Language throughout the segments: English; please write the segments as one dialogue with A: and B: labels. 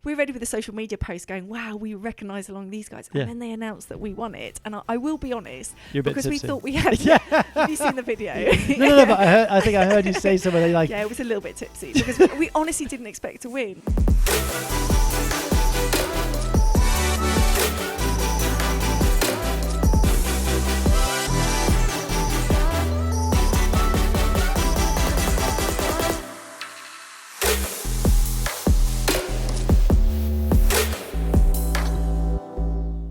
A: we're ready with a social media post going, wow, we recognise along these guys. And then they announced that we won it. And I will be honest, because we thought we had. Have you seen the video?
B: No, but I think I heard you say something like.
A: Yeah, it was a little bit tipsy because we honestly didn't expect to win.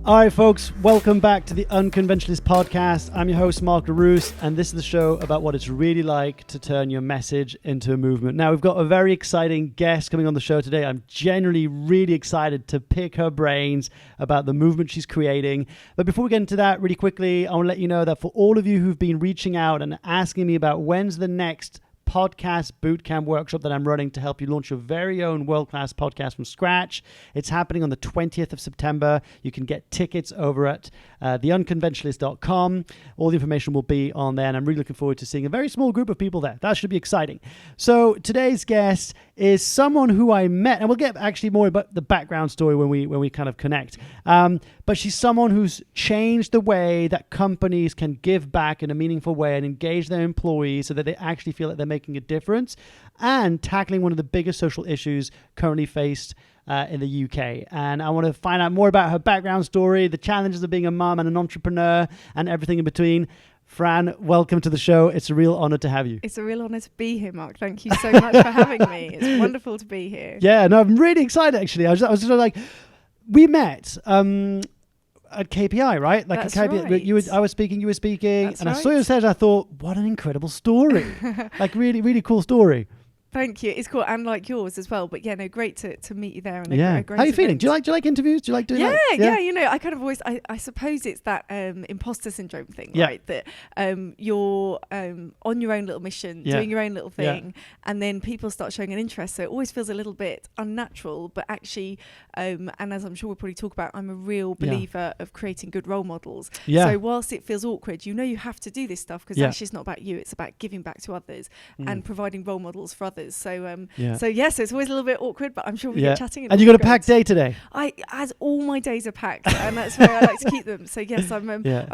B: All right, folks, welcome back to the Unconventionalists podcast. I'm your host, Mark Leruste, and this is the show about what it's really like to turn your message into a movement. Now, we've got a very exciting guest coming on the show today. I'm genuinely really excited to pick her brains about the movement she's creating. But before we get into that, really quickly, I want to let you know that for all of you who've been reaching out and asking me about when's the next podcast bootcamp workshop that I'm running to help you launch your very own world-class podcast from scratch. It's happening on the 20th of September. You can get tickets over at theunconventionalist.com. All the information will be on there, and I'm really looking forward to seeing a very small group of people there. That should be exciting. So today's guest is someone who I met, and we'll get actually more about the background story when we kind of connect. But she's someone who's changed the way that companies can give back in a meaningful way and engage their employees so that they actually feel that they're making a difference, and tackling one of the biggest social issues currently faced in the UK. And I want to find out more about her background story, the challenges of being a mum and an entrepreneur, and everything in between. Fran, welcome to the show. It's a real honor to have you.
A: It's a real honor to be here, Mark. Thank you so much for having me. It's wonderful to be here.
B: Yeah, no, I'm really excited, actually. I was sort of like, we met at KPI, right? Like
A: That's
B: at KPI,
A: right.
B: I was speaking, you were speaking,
A: That's
B: and
A: right.
B: I saw your stage. I thought, what an incredible story! Like really, really cool story.
A: Thank you. It's cool, and like yours as well. But yeah, no, great to meet you there. And
B: Yeah.
A: a great
B: How are you feeling?
A: event.
B: Do you like interviews? Do you like doing that?
A: Yeah. You know, I kind of always, I suppose it's that imposter syndrome thing, right? That you're on your own little mission, doing your own little thing, and then people start showing an interest. So it always feels a little bit unnatural. But actually, and as I'm sure we'll probably talk about, I'm a real believer of creating good role models.
B: Yeah.
A: So whilst it feels awkward, you know you have to do this stuff because actually it's not about you. It's about giving back to others and providing role models for others. So so it's always a little bit awkward, but I'm sure we get chatting.
B: And you got a packed day today.
A: As all my days are packed, and that's where I like to keep them. So yes, I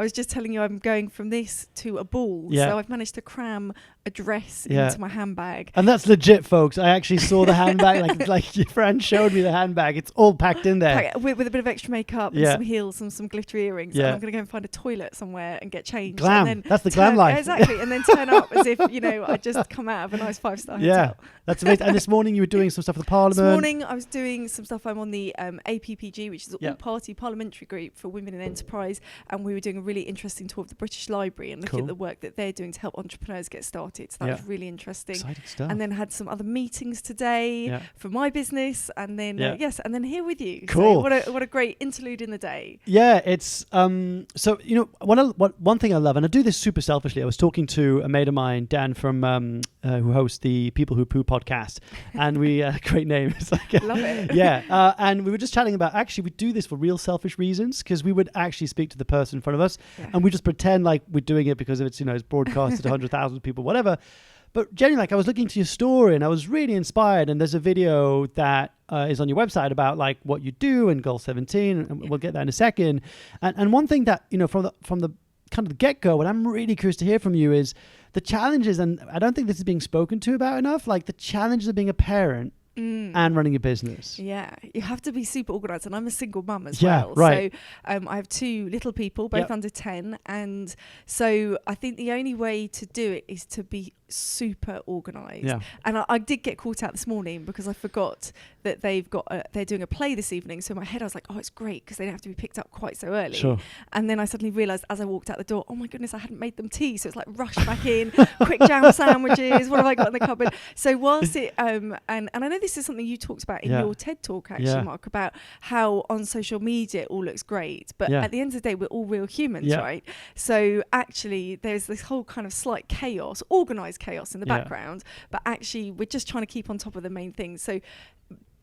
A: was just telling you I'm going from this to a ball.
B: Yeah.
A: So I've managed to cram a dress into my handbag.
B: And that's legit, folks. I actually saw the handbag, like your friend showed me the handbag. It's all packed in there.
A: With a bit of extra makeup and some heels and some glittery earrings.
B: Yeah.
A: And I'm going to go and find a toilet somewhere and get changed.
B: Glam.
A: And then
B: That's the glam life.
A: Exactly. And then turn up as if, I just come out of a nice 5-star hotel.
B: That's amazing. And this morning you were doing some stuff for the Parliament.
A: This morning I was doing some stuff. I'm on the APPG, which is an all-party parliamentary group for women in enterprise. And we were doing a really interesting tour of the British Library and looking at the work that they're doing to help entrepreneurs get started. So that was really interesting.
B: Exciting stuff.
A: And then had some other meetings today for my business. And then, and then here with you.
B: Cool.
A: So what a great interlude in the day.
B: Yeah, it's so one thing I love, and I do this super selfishly. I was talking to a mate of mine, Dan, from who hosts the People Who Poo podcast, and we great name. It's like
A: love it.
B: Yeah, and we were just chatting about actually we do this for real selfish reasons because we would actually speak to the person in front of us, and we just pretend like we're doing it because it's it's broadcasted to 100,000 people, whatever. But genuinely, like I was looking to your story and I was really inspired. And there's a video that is on your website about like what you do and Goal 17, and we'll get that in a second. And one thing that from the kind of the get-go, what I'm really curious to hear from you is the challenges, and I don't think this is being spoken to about enough, like the challenges of being a parent and running a business.
A: Yeah, you have to be super organised, and I'm a single mum as
B: Yeah,
A: well.
B: right.
A: So I have 2 little people, both under 10, and so I think the only way to do it is to be super organised.
B: Yeah.
A: And I did get caught out this morning because I forgot that they're doing a play this evening. So in my head I was like, oh, it's great because they don't have to be picked up quite so early.
B: Sure.
A: And then I suddenly realised as I walked out the door, oh my goodness, I hadn't made them tea. So it's like rush back in, quick jam sandwiches. What have I got in the cupboard? So whilst it and I know this is something you talked about in your TED talk actually, Mark, about how on social media it all looks great, but at the end of the day we're all real humans, right? So actually there's this whole kind of slight chaos, organised chaos in the background, but actually we're just trying to keep on top of the main things. So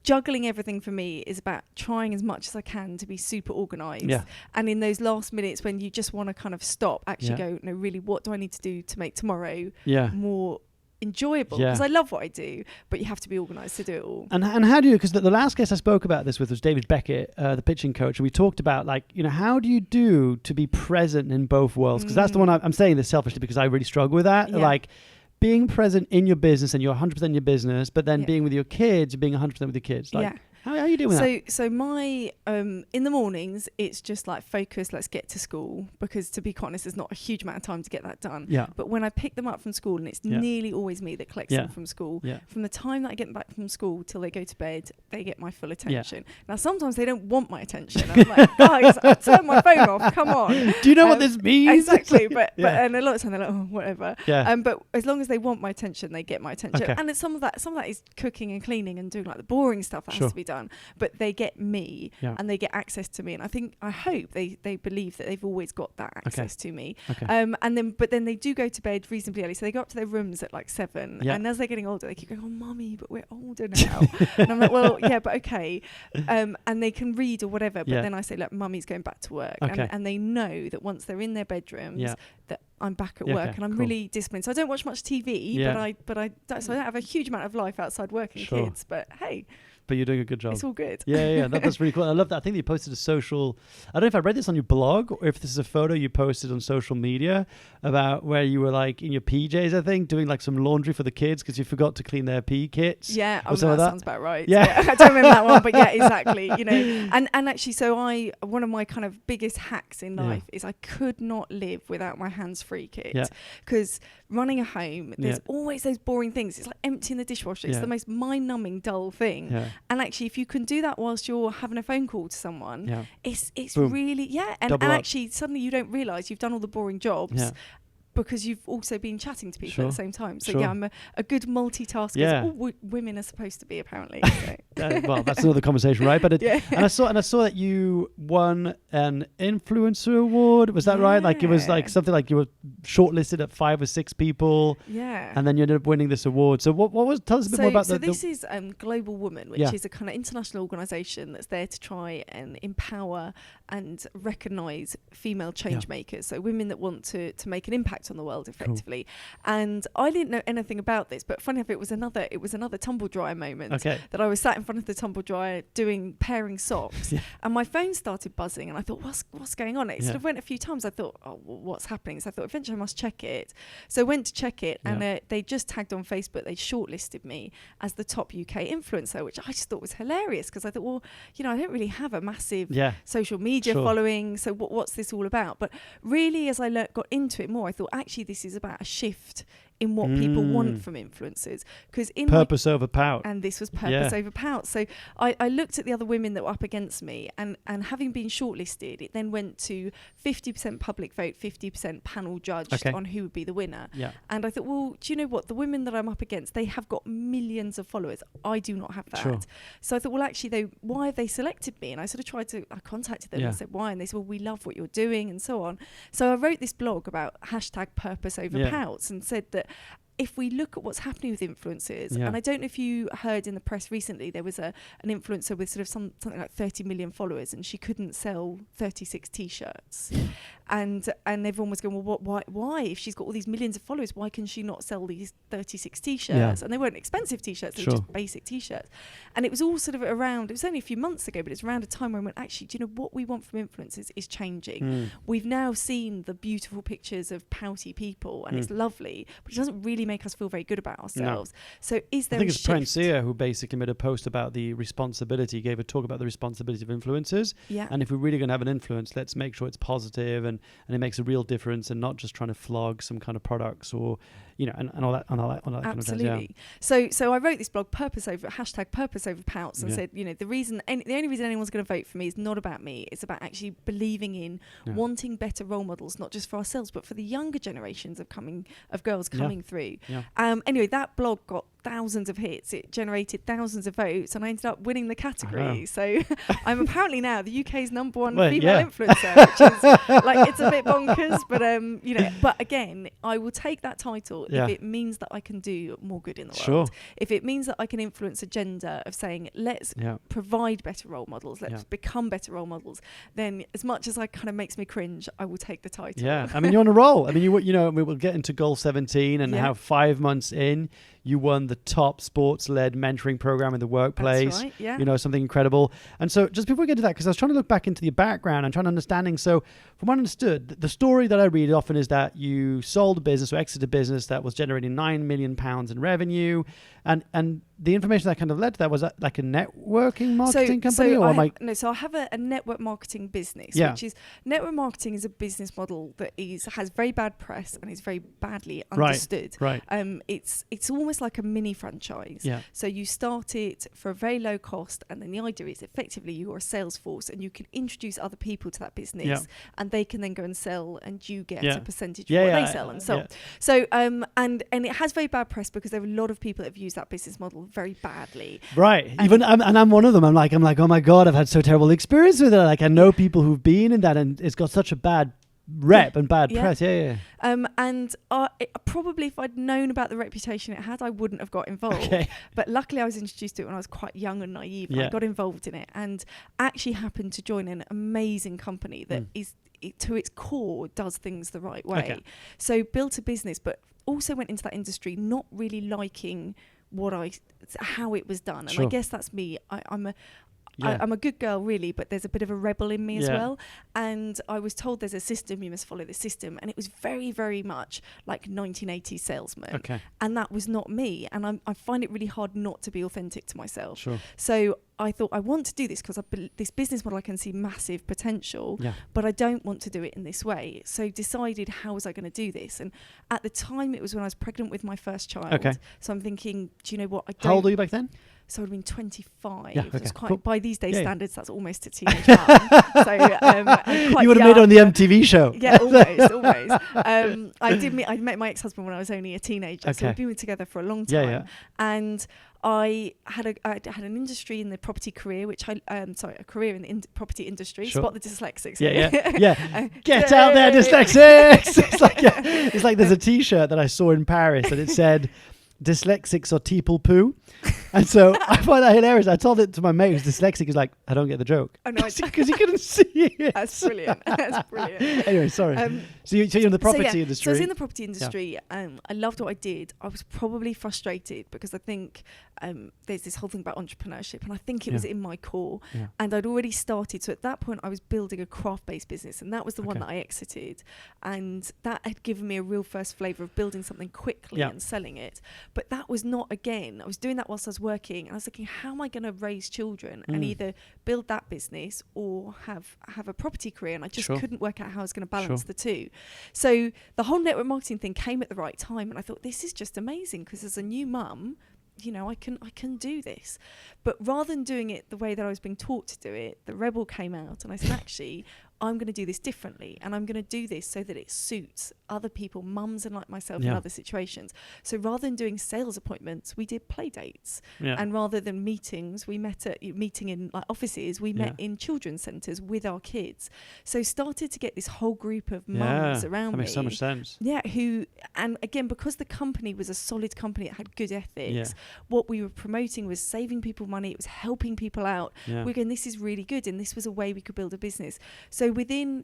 A: juggling everything for me is about trying as much as I can to be super organised. And in those last minutes when you just want to kind of stop, actually go, no, really, what do I need to do to make tomorrow more enjoyable, because I love what I do, but you have to be organised to do it all.
B: And how do you, because the last guest I spoke about this with was David Beckett, the pitching coach, and we talked about, like, you know, how do you do to be present in both worlds? Because that's the one I'm saying this selfishly because I really struggle with that. Like, being present in your business and you're 100% in your business, but then being with your kids, being 100% with your kids. Like, how are you doing that?
A: So my, in the mornings, it's just like focus, let's get to school, because to be quite honest, there's not a huge amount of time to get that done.
B: Yeah.
A: But when I pick them up from school, and it's nearly always me that collects them from school, from the time that I get them back from school till they go to bed, they get my full attention. Now, sometimes they don't want my attention. I'm like, guys, I'll turn my phone off, come on.
B: Do you know what this means?
A: Exactly, but and a lot of time they're like, oh, whatever. But as long as they want my attention, they get my attention. Okay. And it's some of that is cooking and cleaning and doing like the boring stuff that has to be done. But they get me and they get access to me, and I hope they believe that they've always got that access to me. But then they do go to bed reasonably early, so they go up to their rooms at like 7, and as they're getting older they keep going, oh mummy, but we're older now. And I'm like, well, yeah, but okay. And they can read or whatever, but then I say, look, mummy's going back to work. And they know that once they're in their bedrooms that I'm back at work, and I'm really disciplined. So I don't watch much TV, but I don't have a huge amount of life outside working kids, but hey,
B: but you're doing a good job.
A: It's all good.
B: That's really cool. I love that. I think you posted a social, I don't know if I read this on your blog or if this is a photo you posted on social media about where you were like in your PJs, I think, doing like some laundry for the kids because you forgot to clean their pee kits.
A: Yeah, that sounds about right. Yeah. I don't remember that one, but yeah, exactly. You know, and actually, so one of my kind of biggest hacks in life is I could not live without my hands-free kit, because running a home, there's always those boring things. It's like emptying the dishwasher. It's the most mind-numbing, dull thing. And actually, if you can do that whilst you're having a phone call to someone, it's really, and actually suddenly you don't realise you've done all the boring jobs because you've also been chatting to people at the same time. So I'm a good multitasker. As all women are supposed to be, apparently. So.
B: Well, that's another conversation, right? But and I saw that you won an influencer award. Was that right? Like it was like something like you were shortlisted at 5 or 6 people.
A: Yeah.
B: And then you ended up winning this award. So what was? Tell us a bit more about
A: So this is Global Woman, which is a kind of international organisation that's there to try and empower and recognise female change makers. So women that want to make an impact on the world effectively. Cool. And I didn't know anything about this, but funny enough, it was another tumble dryer moment that I was sat in front of the tumble dryer pairing socks, and my phone started buzzing, and I thought, what's going on? It sort of went a few times. I thought, oh, what's happening? So I thought eventually I must check it. So I went to check it, and they just tagged on Facebook. They shortlisted me as the top UK influencer, which I just thought was hilarious, because I thought, well, you know, I don't really have a massive social media following, so what's this all about? But really, as I got into it more, I thought actually this is about a shift in what people want from influencers, because in
B: purpose over pout,
A: and this was purpose over pout. So I looked at the other women that were up against me, and having been shortlisted, it then went to 50% public vote, 50% panel judged on who would be the winner. And I thought, well, do you know what, the women that I'm up against, they have got millions of followers. I do not have that. So I thought, well, actually, why have they selected me? And I sort of I contacted them and said why, and they said, well, we love what you're doing and so on. So I wrote this blog about #purpose over pouts, and said that if we look at what's happening with influencers, and I don't know if you heard in the press recently, there was an influencer with sort of something like 30 million followers, and she couldn't sell 36 T-shirts. And everyone was going, well, why? If she's got all these millions of followers, why can she not sell these 36 T-shirts? And they weren't expensive T-shirts, they were just basic T-shirts. And it was all sort of around, it was only a few months ago, but it's around a time when I went, actually, do you know what we want from influencers is changing. We've now seen the beautiful pictures of pouty people, and it's lovely, but it doesn't really make us feel very good about ourselves. So is there
B: I think it's Francia who basically made a post about the responsibility, gave a talk about the responsibility of influencers. And if we're really going to have an influence, let's make sure it's positive and it makes a real difference, and not just trying to flog some kind of products or, you know, and all that
A: Absolutely.
B: Kind of jazz.
A: So I wrote this blog, purpose over pouts, and said, you know, the only reason anyone's going to vote for me is not about me. It's about actually believing in wanting better role models, not just for ourselves, but for the younger generations of girls coming through. Anyway, that blog got thousands of hits. It generated thousands of votes, and I ended up winning the category. So I'm apparently now the UK's #1 female influencer, which is like, it's a bit bonkers, but you know. But again, I will take that title if it means that I can do more good in the world. If it means that I can influence agenda of saying, let's provide better role models, let's become better role models, then as much as I kind of makes me cringe, I will take the title.
B: Yeah, I mean, you're on a roll. I mean, you know, we will get into Goal 17 and how 5 months in, you won the top sports-led mentoring program in the workplace.
A: That's right, yeah.
B: You know, something incredible. And so just before we get to that, because I was trying to look back into your background and trying to understanding. So from what I understood, the story that I read often is that you sold a business or exited a business that was generating £9 million in revenue. And the information that kind of led to that, was that like a networking marketing company?
A: So I have a network marketing business, which is, network marketing is a business model that has very bad press and is very badly understood.
B: Right.
A: It's almost like a mini franchise.
B: Yeah.
A: So you start it for a very low cost, and then the idea is effectively you're a sales force and you can introduce other people to that business, and they can then go and sell, and you get a percentage of what they sell and so on. So and it has very bad press because there are a lot of people that have used that business model very badly.
B: Right. And I'm one of them. I'm like, oh my God, I've had so terrible experience with it. Like, I know people who've been in that, and it's got such a bad rep and bad press.
A: And probably if I'd known about the reputation it had, I wouldn't have got involved. But luckily I was introduced to it when I was quite young and naive. I got involved in it and actually happened to join an amazing company that to its core does things the right way. So built a business, but also went into that industry not really liking how it was done. And I guess that's me. I'm a good girl, really, but there's a bit of a rebel in me as well. And I was told there's a system, you must follow the system. And it was very, very much like 1980s salesman. And that was not me. And I find it really hard not to be authentic to myself. So I thought, I want to do this because this business model, I can see massive potential, but I don't want to do it in this way. So decided, how was I going to do this? And at the time, it was when I was pregnant with my first child. So I'm thinking, do you know what?
B: How old were you back then?
A: So I'd been 25. It's quite, by these days standards, that's almost a teenage mum. So I'm quite
B: you would have made it on the MTV show.
A: Yeah, almost. I met my ex-husband when I was only a teenager. So we've been together for a long time. And I had an industry in the property career, which a career in the property industry. Spot the dyslexics.
B: Get out there, dyslexics! It's like there's a T-shirt that I saw in Paris, and it said, "Dyslexics or people poo." And so I find that hilarious. I told it to my mate who's dyslexic. He's like, I don't get the joke. Oh, no, because he couldn't see it.
A: That's brilliant.
B: Anyway, sorry. So you're in the property industry.
A: So I was in the property industry. I loved what I did. I was probably frustrated because I think there's this whole thing about entrepreneurship, and I think it was in my core. And I'd already started. So at that point, I was building a craft-based business, and that was the one that I exited. And that had given me a real first flavour of building something quickly and selling it. But that was not, again, I was doing that whilst I was working, and I was thinking, how am I going to raise children and either build that business or have a property career? And I just couldn't work out how I was going to balance the two. So the whole network marketing thing came at the right time, and I thought, this is just amazing, because as a new mum, you know, I can do this. But rather than doing it the way that I was being taught to do it, the rebel came out, and I said, actually, I'm going to do this differently, and I'm going to do this so that it suits other people, mums and like myself in other situations. So rather than doing sales appointments, we did play dates. And rather than meetings, we met at meeting in like offices, we met in children's centres with our kids. So started to get this whole group of mums around me.
B: That makes so much sense.
A: And again, because the company was a solid company, it had good ethics, what we were promoting was saving people money, it was helping people out. We're going, this is really good, and this was a way we could build a business. So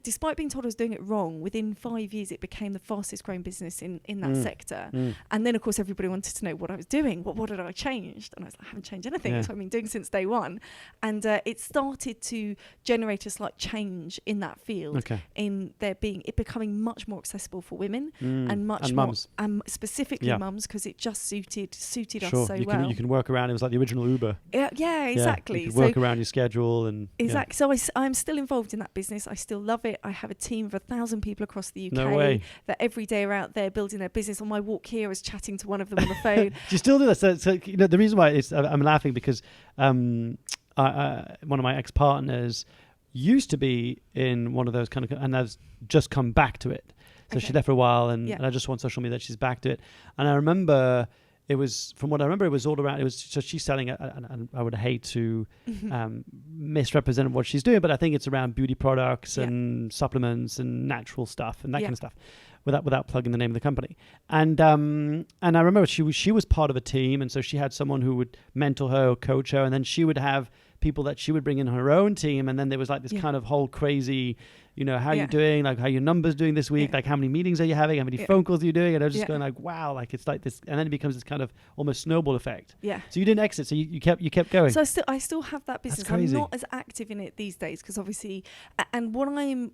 A: despite being told I was doing it wrong, within 5 years it became the fastest growing business in that sector. And then of course everybody wanted to know what I was doing. What had I changed? And I was like, I haven't changed anything. That's what I've been doing since day one. And it started to generate a slight change in that field, in it becoming much more accessible for women and much more mums. Specifically mums, because it just suited us so well.
B: You can work around. It was like the original Uber.
A: Yeah, exactly.
B: You can work around your schedule and
A: exactly. So I'm still involved in that business. I still love it. I have a team of 1,000 people across the UK.
B: No way.
A: That every day are out there building their business. On my walk here, I was chatting to one of them on the phone.
B: Do you still do that? So you know, the reason why I'm laughing because one of my ex-partners used to be in one of those kind of, and has just come back to it. So she left for a while, and I just saw on social media that she's back to it. And I remember it was, from what I remember, it was all around. It was so she's selling, and I would hate to misrepresent what she's doing, but I think it's around beauty products and supplements and natural stuff and that kind of stuff, without plugging the name of the company. And I remember she was part of a team, and so she had someone who would mentor her or coach her, and then she would have people that she would bring in her own team, and then there was like this kind of whole crazy, how are you doing, like how your numbers doing this week, like how many meetings are you having, how many phone calls are you doing, and I was just going like, wow, like it's like this, and then it becomes this kind of almost snowball effect. So you didn't exit, so you kept going.
A: So I still have that business. I'm not as active in it these days because obviously, and what I'm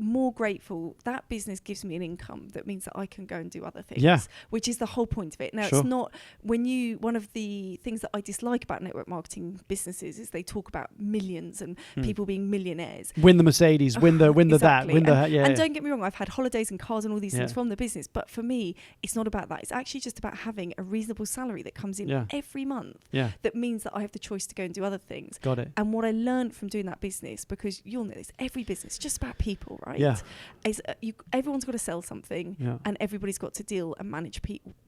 A: more grateful, that business gives me an income that means that I can go and do other things, which is the whole point of it. Now, it's not one of the things that I dislike about network marketing businesses is they talk about millions and people being millionaires.
B: Win the Mercedes, win the
A: exactly.
B: that, win
A: and don't get me wrong, I've had holidays and cars and all these things from the business, but for me, it's not about that. It's actually just about having a reasonable salary that comes in every month that means that I have the choice to go and do other things.
B: Got it.
A: And what I learned from doing that business, because you'll know this, every business is just about people, right? Is everyone's got to sell something and everybody's got to deal and manage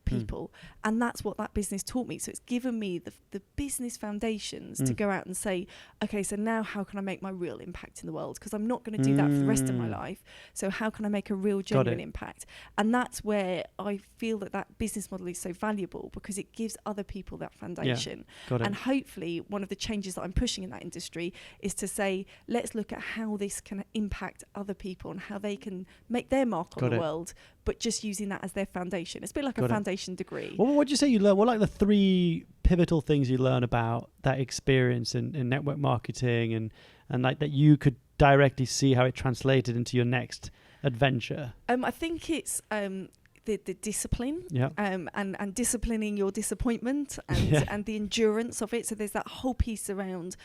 A: people, and that's what that business taught me. So it's given me the business foundations to go out and say, okay, so now how can I make my real impact in the world, because I'm not going to do that for the rest of my life, so how can I make a real genuine impact? And that's where I feel that business model is so valuable, because it gives other people that foundation. And hopefully one of the changes that I'm pushing in that industry is to say, let's look at how this can impact other people and how they can make their mark on the world, but just using that as their foundation. It's a bit like a foundation degree.
B: Well, what did you say you learned? What are like the 3 pivotal things you learn about that experience in network marketing, and like that you could directly see how it translated into your next adventure?
A: I think it's the discipline, and disciplining your disappointment and the endurance of it. So there's that whole piece around,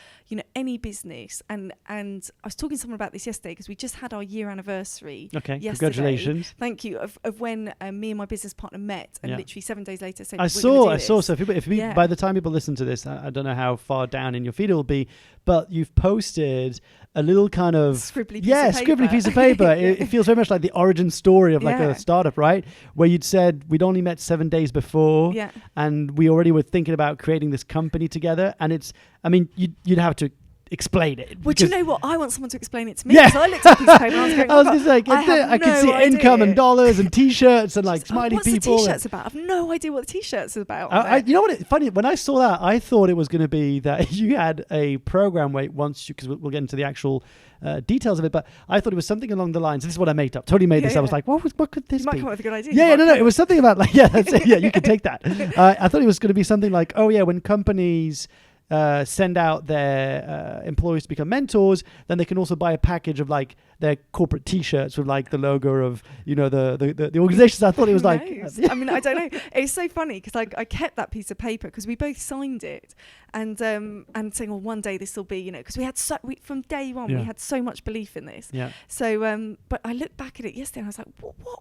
A: any business. And I was talking to someone about this yesterday, because we just had our year anniversary.
B: Okay,
A: yesterday.
B: Congratulations.
A: Thank you. Of when me and my business partner met, and literally 7 days later said,
B: I saw. So if by the time people listen to this, I don't know how far down in your feed it will be, but you've posted a little kind of
A: scribbly
B: piece of paper. It feels very much like the origin story of like a startup, right? Where you'd said we'd only met 7 days before, and we already were thinking about creating this company together. And you'd have to explain it.
A: Well, do you know what? I want someone to explain it to me. Yeah. So I looked at a piece of paper and I was going,
B: I was just like, I could see income and dollars and T-shirts and like smiley
A: what's
B: people.
A: What's the T-shirts about? I've no idea what the T-shirts is about.
B: You know what? Funny, when I saw that, I thought it was going to be that you had a program because we'll get into the actual details of it, but I thought it was something along the lines. This is what I made up. Totally made this. I was like, what could this be?
A: You might come up with a good idea.
B: No. It was something about like, that's it. Yeah, you can take that. I thought it was going to be something like, when companies send out their employees to become mentors, then they can also buy a package of like their corporate T-shirts with like the logo of the organizations. I thought it was like
A: I mean, I don't know. It's so funny because I kept that piece of paper because we both signed it, and saying, well, one day this will be, because we had from day one we had so much belief in this. So but I looked back at it yesterday and I was like,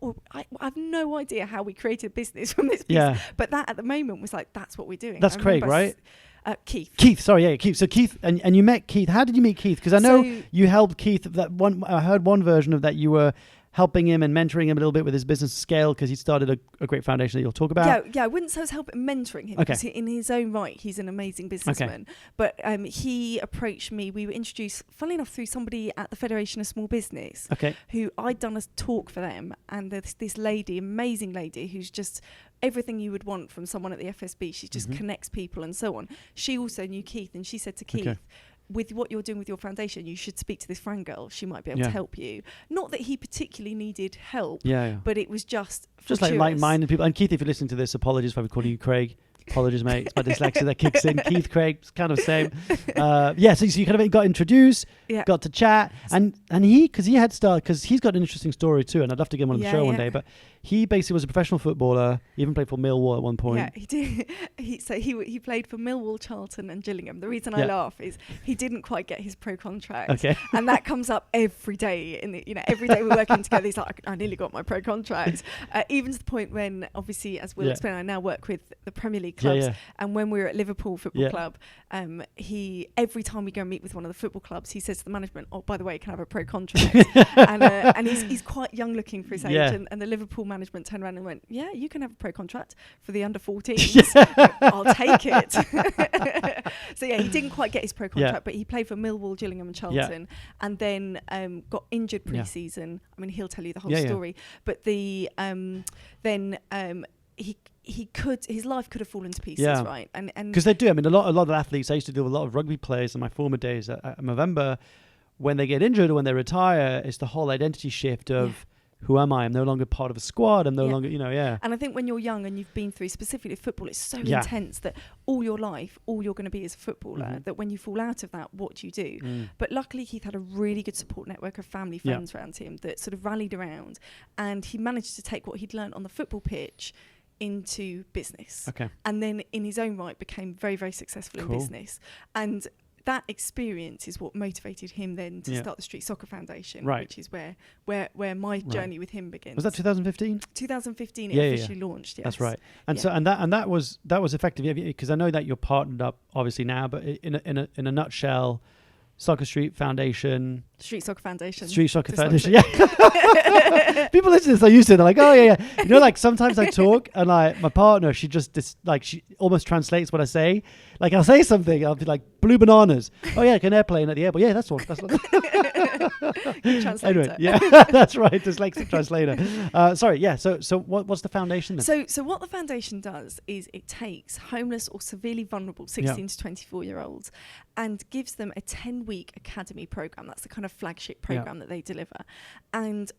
A: what I have no idea how we created a business from this piece. But that at the moment was like, that's what we're doing.
B: That's Craig, right?
A: Keith.
B: Keith. So Keith, and you met Keith. How did you meet Keith? Because I know you helped Keith. That one, I heard one version of that. You were helping him and mentoring him a little bit with his business scale because he started a great foundation that you'll talk about.
A: Yeah. I wouldn't say I was helping mentoring him because in his own right, he's an amazing businessman. But he approached me. We were introduced, funnily enough, through somebody at the Federation of Small Business. Who I'd done a talk for them, and there's this lady, amazing lady, who's just everything you would want from someone at the FSB. She just connects people and so on. She also knew Keith, and she said to Keith, with what you're doing with your foundation, you should speak to this Fran girl. She might be able to help you. Not that he particularly needed help, but it was just
B: like-minded people. And Keith, if you're listening to this, apologies if I'm calling you Craig. Apologies, mate. It's my dyslexia that kicks in. Keith, Craig, it's kind of the same. So you kind of got introduced, got to chat, and because he's got an interesting story too, and I'd love to get him on the show one day. But he basically was a professional footballer. He even played for Millwall at one point.
A: Yeah, he did. He played for Millwall, Charlton, and Gillingham. The reason I laugh is he didn't quite get his pro contract, and that comes up every day. Every day we're working together. He's like, I nearly got my pro contract. Even to the point when, obviously, as we'll explain, I now work with the Premier League clubs, and when we were at Liverpool Football Club, he every time we go and meet with one of the football clubs, he says to the management, "Oh, by the way, can I have a pro contract?" and he's quite young looking for his age, and the Liverpool management turned around and went, yeah, you can have a pro contract for the under 14s. I'll take it. So yeah, he didn't quite get his pro contract, but he played for Millwall, Gillingham and Charlton, and then got injured pre-season. I mean, he'll tell you the whole story. But the his life could have fallen to pieces, right? And
B: because they do. I mean, a lot of athletes. I used to deal with a lot of rugby players in my former days at November. When they get injured or when they retire, it's the whole identity shift of who am I? I'm no longer part of a squad. I'm no longer, And
A: I think when you're young and you've been through, specifically football, it's so intense that all your life, all you're going to be is a footballer, that when you fall out of that, what do you do? But luckily, Keith had a really good support network of family, friends around him that sort of rallied around. And he managed to take what he'd learned on the football pitch into business. Okay. And then in his own right became very, very successful in business. And that experience is what motivated him then to start the Street Soccer Foundation, which is where my journey with him begins.
B: Was that 2015?
A: 2015 it officially launched, yes.
B: That's right. And so that was effective, because I know that you're partnered up obviously now, but in a nutshell, Soccer Street Foundation.
A: Street Soccer Foundation.
B: Street Soccer Foundation, yeah. People listen to this, I used to, they're like, oh yeah. Like sometimes I talk and like my partner, she she almost translates what I say. Like I'll say something, I'll be like, blue bananas. Oh yeah, like an airplane at the airport. Yeah, that's one.
A: Good translator.
B: Anyway, yeah, that's right, dyslexic translator. Sorry, yeah, so what's the foundation then?
A: So what the foundation does is it takes homeless or severely vulnerable 16 to 24-year-olds and gives them a 10-week academy program. That's the kind of flagship program that they deliver. And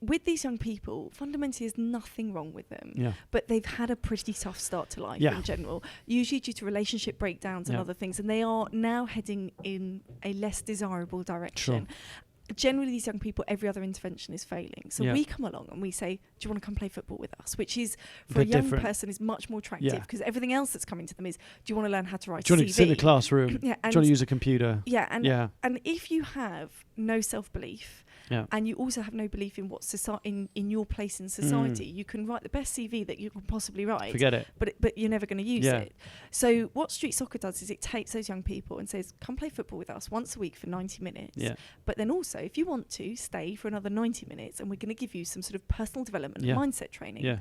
A: with these young people, fundamentally there's nothing wrong with them, but they've had a pretty tough start to life in general, usually due to relationship breakdowns and other things, and they are now heading in a less desirable direction. Sure. Generally, these young people, every other intervention is failing. So we come along and we say, do you want to come play football with us? Which is, for a young person, is much more attractive because everything else that's coming to them is, do you want to learn how to write a CV?
B: Do you want to sit in a classroom? Do you want to use a computer?
A: And if you have no self-belief, and you also have no belief in what in your place in society, you can write the best CV that you can possibly write.
B: Forget it.
A: But you're never going to use it. So what Street Soccer does is it takes those young people and says, come play football with us once a week for 90 minutes. Yeah. But then also, if you want to, stay for another 90 minutes and we're going to give you some sort of personal development and mindset training. Yeah.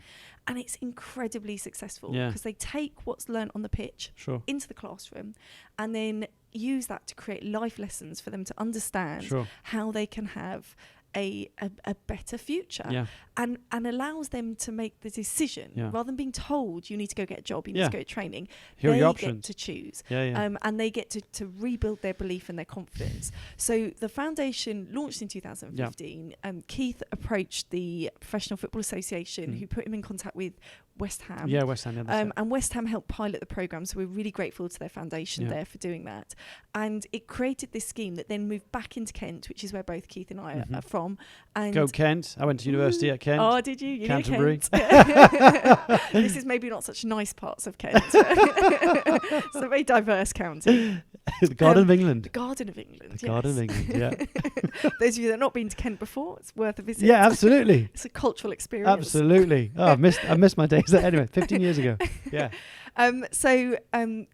A: And it's incredibly successful because they take what's learnt on the pitch into the classroom and then use that to create life lessons for them to understand how they can have a better future and allows them to make the decision rather than being told you need to go get a job, you need to go to training.
B: Here
A: they
B: are your
A: get
B: options.
A: to choose and they get to rebuild their belief and their confidence. So the foundation launched in 2015. Keith approached the Professional Football Association who put him in contact with West Ham. Yeah, West Ham. And West Ham helped pilot the programme, so we're really grateful to their foundation there for doing that. And it created this scheme that then moved back into Kent, which is where both Keith and I are from. And
B: go Kent. I went to university at Kent.
A: Oh, did you? You
B: Canterbury.
A: Kent. This is maybe not such nice parts of Kent. It's a very diverse county.
B: The Garden of England.
A: The Garden of England,
B: The Garden of England, yeah.
A: Those of you that have not been to Kent before, it's worth a visit.
B: Yeah, absolutely.
A: It's a cultural experience.
B: Absolutely. Oh, I missed my days there. Anyway, 15 years ago. Yeah.
A: So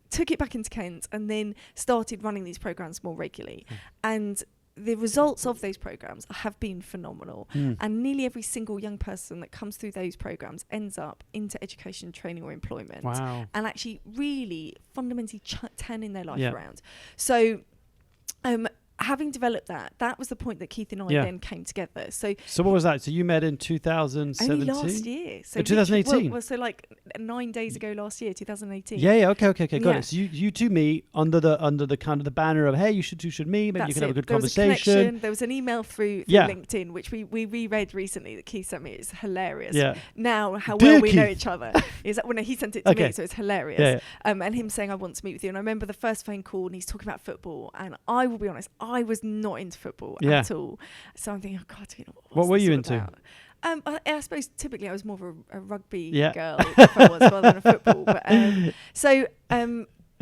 A: took it back into Kent and then started running these programmes more regularly. And the results of those programmes have been phenomenal. And nearly every single young person that comes through those programmes ends up into education, training or employment. Wow. And actually really fundamentally turning their life around. So having developed that was the point that Keith and I then came together. So
B: what was that? So you met in 2017?
A: Only last year. So
B: 2018?
A: Well, so like 9 days ago last year, 2018.
B: Yeah. Okay. Got it. So you two meet under the kind of the banner of, hey, you should meet. Maybe you can have a good conversation.
A: There was an email through LinkedIn, which we reread recently that Keith sent me. It's hilarious. Yeah. Now, how well we know each other. Is that when he sent it to me, so it's hilarious. Yeah. And him saying, I want to meet with you. And I remember the first phone call and he's talking about football. And I will be honest, I was not into football at all. So I'm thinking, oh God,
B: what were you into?
A: I suppose typically I was more of a rugby girl if I was rather than a football. But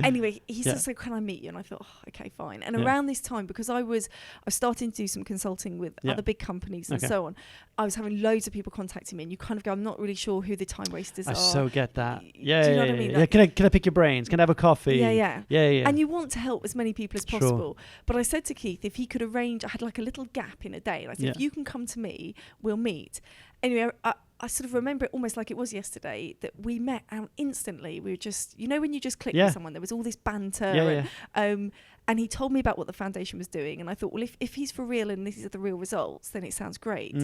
A: anyway, he said, so can I meet you? And I thought, oh, okay, fine. And around this time, because I was starting to do some consulting with other big companies and so on, I was having loads of people contacting me and you kind of go, I'm not really sure who the time wasters are.
B: I so get that. Do you
A: know what I mean?
B: Like, can I pick your brains? Can I have a coffee?
A: Yeah. And you want to help as many people as possible. But I said to Keith, if he could arrange, I had like a little gap in a day. And I said, if you can come to me, we'll meet. Anyway, I sort of remember it almost like it was yesterday that we met, and instantly we were just, when you just click with someone, there was all this banter. And he told me about what the foundation was doing, and I thought, well, if he's for real and these are the real results, then it sounds great.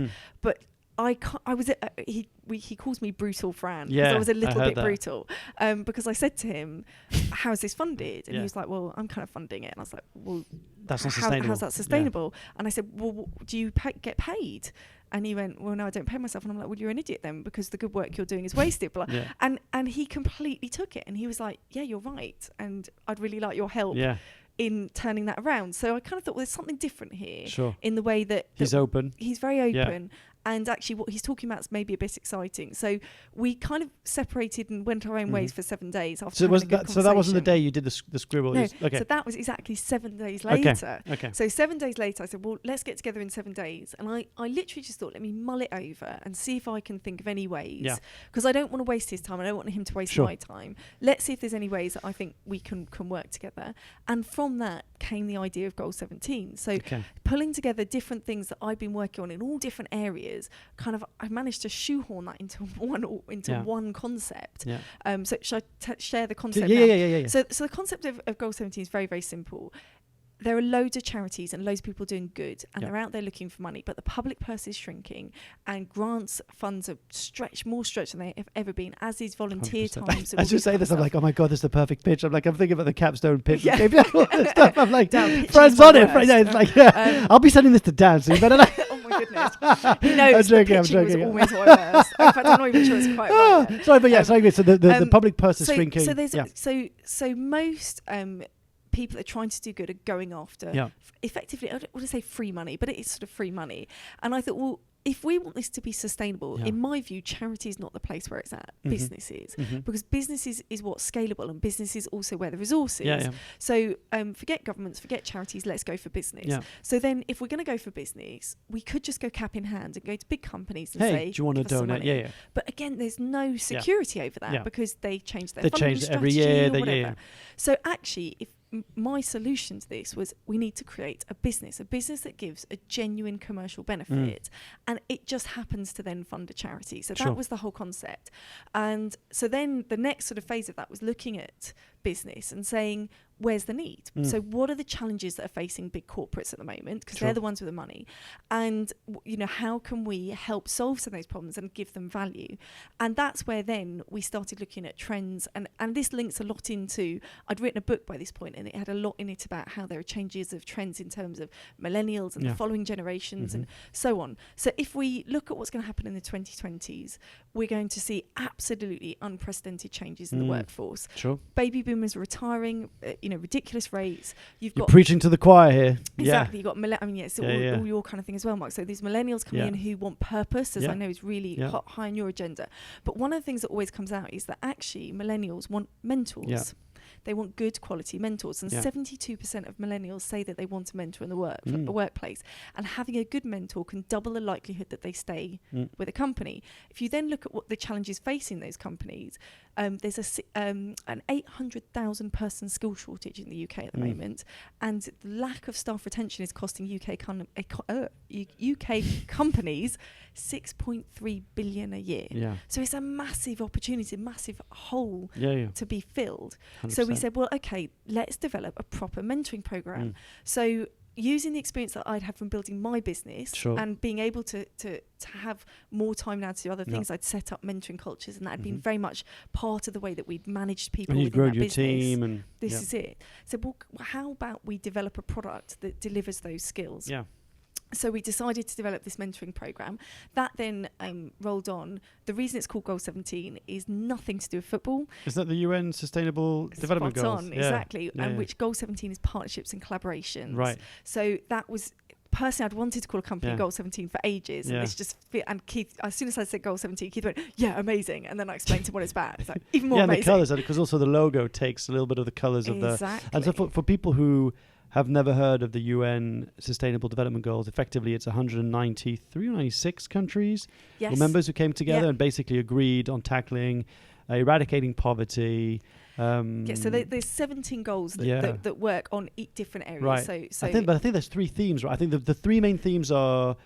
A: But he calls me Brutal Fran, because I was a little bit brutal, because I said to him, how is this funded? And he was like, well, I'm kind of funding it. And I was like, well,
B: that's not sustainable.
A: How's that sustainable? And I said, well, do you get paid? And he went, well, no, I don't pay myself. And I'm like, well, you're an idiot then, because the good work you're doing is wasted. And he completely took it, and he was like, yeah, you're right, and I'd really like your help in turning that around. So I kind of thought, well, there's something different here in the way that
B: he's open.
A: He's very open. And actually what he's talking about is maybe a bit exciting. So we kind of separated and went our own ways for 7 days after having a good conversation.
B: So that wasn't the day you did the scribble?
A: No, so that was exactly 7 days later.
B: Okay.
A: So 7 days later, I said, well, let's get together in 7 days. And I literally just thought, let me mull it over and see if I can think of any ways. Because I don't want to waste his time. I don't want him to waste my time. Let's see if there's any ways that I think we can work together. And from that came the idea of Goal 17. So pulling together different things that I've been working on in all different areas, kind of I managed to shoehorn that into one concept. So should I share the concept now?
B: Yeah.
A: So the concept of Goal 17 is very, very simple. There are loads of charities and loads of people doing good, and they're out there looking for money, but the public purse is shrinking, and grants funds are more stretched than they have ever been, as is volunteer
B: 100%.
A: times.
B: As you say this, I'm like, oh my God, this is the perfect pitch. I'm thinking about the capstone pitch. Stuff. I'm like, Fran's on it. It's like, I'll be sending this to Dan, so you better like.
A: Oh my goodness. He knows
B: I'm
A: pitching
B: joking.
A: was always my worst. In fact, I'm not even sure it's quite right.
B: Sorry, but sorry. So the public purse is shrinking.
A: So there's so most people that are trying to do good are going after effectively, I don't want to say free money, but it is sort of free money. And I thought, well, if we want this to be sustainable, in my view, charity is not the place where it's at. Business is. Because business is what's scalable, and business is also where the resource is. So forget governments, forget charities, let's go for business. So then if we're going to go for business, we could just go cap in hand and go to big companies and say,
B: do you want to donate?
A: But again, there's no security over that because they change their funding
B: change
A: strategy
B: every year,
A: or whatever. So actually, if my solution to this was, we need to create a business that gives a genuine commercial benefit, and it just happens to then fund a charity. So that was the whole concept. And so then the next sort of phase of that was looking at business and saying, where's the need? So what are the challenges that are facing big corporates at the moment? Because they're the ones with the money. And, how can we help solve some of those problems and give them value? And that's where then we started looking at trends. And this links a lot into, I'd written a book by this point, and it had a lot in it about how there are changes of trends in terms of millennials and the following generations and so on. So if we look at what's going to happen in the 2020s, we're going to see absolutely unprecedented changes in the workforce. Baby boomers are retiring, ridiculous rates. You're
B: preaching to the choir here.
A: Exactly. You've got all your kind of thing as well, Mark. So these millennials coming in who want purpose, as I know is really high on your agenda. But one of the things that always comes out is that actually millennials want mentors. They want good quality mentors, and 72% of millennials say that they want a mentor in the workplace, and having a good mentor can double the likelihood that they stay with a company. If you then look at what the challenges facing those companies, there's an 800,000 person skill shortage in the UK at the moment, and the lack of staff retention is costing UK companies 6.3 billion a year. So it's a massive opportunity, a massive hole to be filled. 100%. So we said, well, okay, let's develop a proper mentoring program. So using the experience that I'd had from building my business and being able to have more time now to do other things, I'd set up mentoring cultures, and that had been very much part of the way that we'd managed people
B: and
A: within that
B: your
A: business.
B: Team and
A: this is it. So well, how about we develop a product that delivers those skills? So we decided to develop this mentoring program that then rolled on. The reason it's called Goal 17 is nothing to do with football.
B: Is that the UN Sustainable Development Goals?
A: Exactly. And which Goal 17 is partnerships and collaborations. Right. So that was, personally, I'd wanted to call a company Goal 17 for ages. And it's just, and Keith, as soon as I said Goal 17, Keith went, yeah, amazing. And then I explained to him what it's about. It's like, even more amazing.
B: And the colours, because also the logo takes a little bit of the colours of the... And so for people who have never heard of the UN Sustainable Development Goals, effectively it's 193 or 96 countries or members who came together and basically agreed on tackling, eradicating poverty.
A: So there's 17 goals that work on different areas.
B: Right.
A: So
B: I think there's 3 themes. Right? I think the 3 main themes are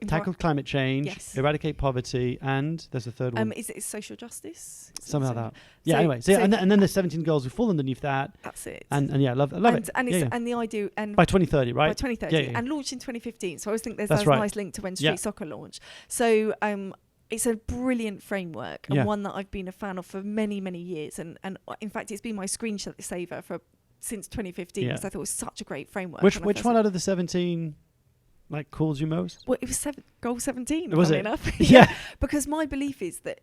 B: tackle climate change, eradicate poverty, and there's a third one.
A: Is it social justice?
B: Something like that. Yeah. Anyway, and then there's 17 goals who fall underneath that.
A: That's it.
B: And yeah, love it.
A: And the idea by
B: 2030, right?
A: By 2030, and launched in 2015. So I always think there's a nice link to when Street Soccer launched. So it's a brilliant framework and one that I've been a fan of for many, many years. And in fact, it's been my screensaver since 2015 because I thought it was such a great framework.
B: Which one out of the 17 calls you most?
A: Well, it was goal 17.
B: Was it?
A: Enough.
B: Yeah.
A: Because my belief is that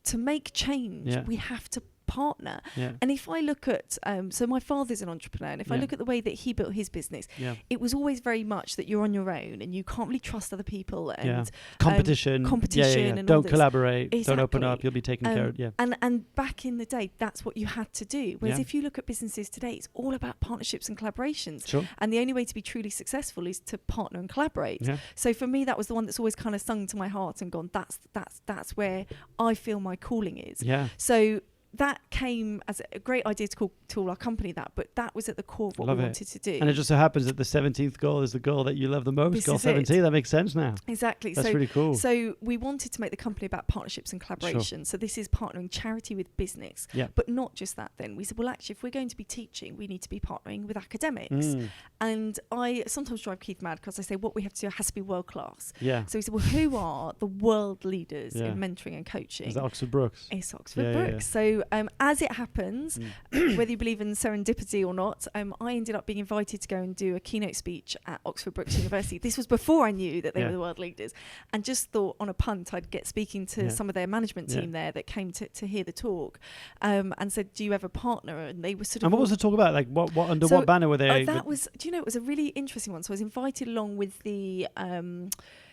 A: to make change, we have to partner. And if I look at so my father's an entrepreneur, and if I look at the way that he built his business, it was always very much that you're on your own and you can't really trust other people, and competition and
B: don't collaborate, don't open up, you'll be taken care of.
A: And back in the day, that's what you had to do. Whereas if you look at businesses today, it's all about partnerships and collaborations.
B: Sure.
A: And the only way to be truly successful is to partner and collaborate. So for me, that was the one that's always kind of sung to my heart and gone, that's where I feel my calling is. So that came as a great idea to call our company that, but that was at the core of what we wanted to do.
B: And it just so happens that the 17th goal is the goal that you love the most, goal 17. That makes sense now.
A: Exactly.
B: That's really cool.
A: So we wanted to make the company about partnerships and collaboration. Sure. So this is partnering charity with business. But not just that then. We said, well, actually, if we're going to be teaching, we need to be partnering with academics. And I sometimes drive Keith mad because I say what we have to do has to be world class. So we said, well, who are the world leaders in mentoring and coaching?
B: Is that Oxford Brookes?
A: It's Oxford Brookes. So as it happens, whether you believe in serendipity or not, I ended up being invited to go and do a keynote speech at Oxford Brookes University. This was before I knew that they were the world leaders, and just thought on a punt I'd get speaking to some of their management team there that came to hear the talk, and said, do you have a partner? And they were sort of...
B: And what was the talk about? Like what under what banner were they?
A: That was, do you know, it was a really interesting one. So I was invited along with the...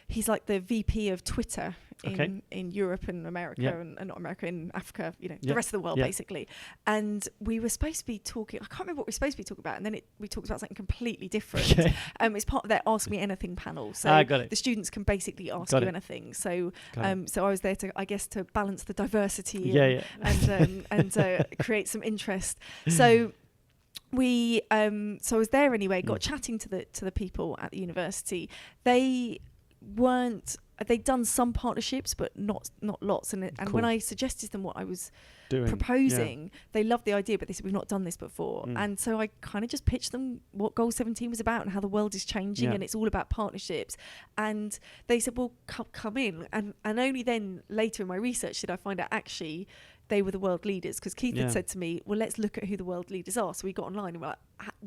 A: he's like the VP of Twitter in Europe and America, and not America, in Africa, the rest of the world, basically. And we were supposed to be talking, I can't remember what we were supposed to be talking about, and then we talked about something completely different. It's part of their Ask Me Anything panel. So the students can basically ask you anything. So so I was there to balance the diversity and create some interest. So so I was there anyway, got chatting to the people at the university. They'd done some partnerships, but not lots. And when I suggested to them what I was proposing, they loved the idea, but they said, we've not done this before. And so I kind of just pitched them what Goal 17 was about and how the world is changing, and it's all about partnerships. And they said, well, come in. And only then later in my research did I find out actually they were the world leaders, because Keith had said to me, well, let's look at who the world leaders are. So we got online and we're like,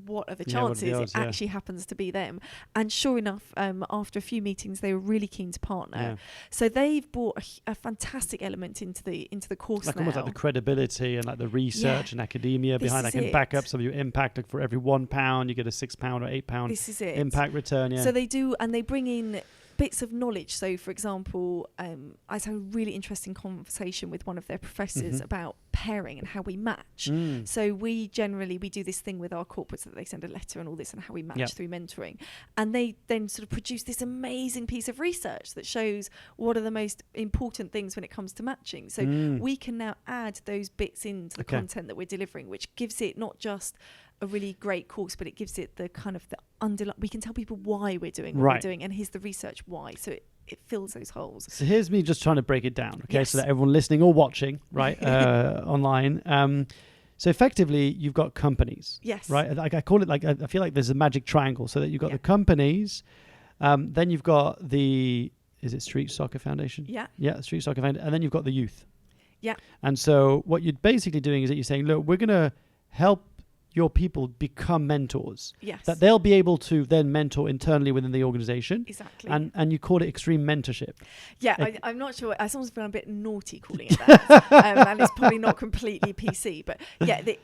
A: what are the chances it actually happens to be them? And sure enough, after a few meetings, they were really keen to partner. So they've brought a fantastic element into the course now.
B: Almost like the credibility and like the research and academia behind that can back up some of your impact. Like for every £1, you get a £6 or £8 impact return.
A: So they do, and they bring in bits of knowledge. So for example, I had a really interesting conversation with one of their professors about pairing and how we match. So we do this thing with our corporates that they send a letter and all this, and how we match through mentoring. And they then sort of produce this amazing piece of research that shows what are the most important things when it comes to matching. So we can now add those bits into the content that we're delivering, which gives it not just a really great course, but it gives it the kind of the underlying, we can tell people why we're doing what we're doing, and here's the research why. So it fills those holes.
B: So here's me just trying to break it down, so that everyone listening or watching, online. So effectively, you've got companies, right? Like I call it, like I feel like there's a magic triangle, so that you've got the companies, then you've got is it Street Soccer Foundation? Street Soccer Foundation, and then you've got the youth. And so what you're basically doing is that you're saying, look, we're going to help your people become mentors. That they'll be able to then mentor internally within the organization.
A: Exactly.
B: And you call it extreme mentorship.
A: I'm not sure. I sometimes feel a bit naughty calling it that. And it's probably not completely PC. But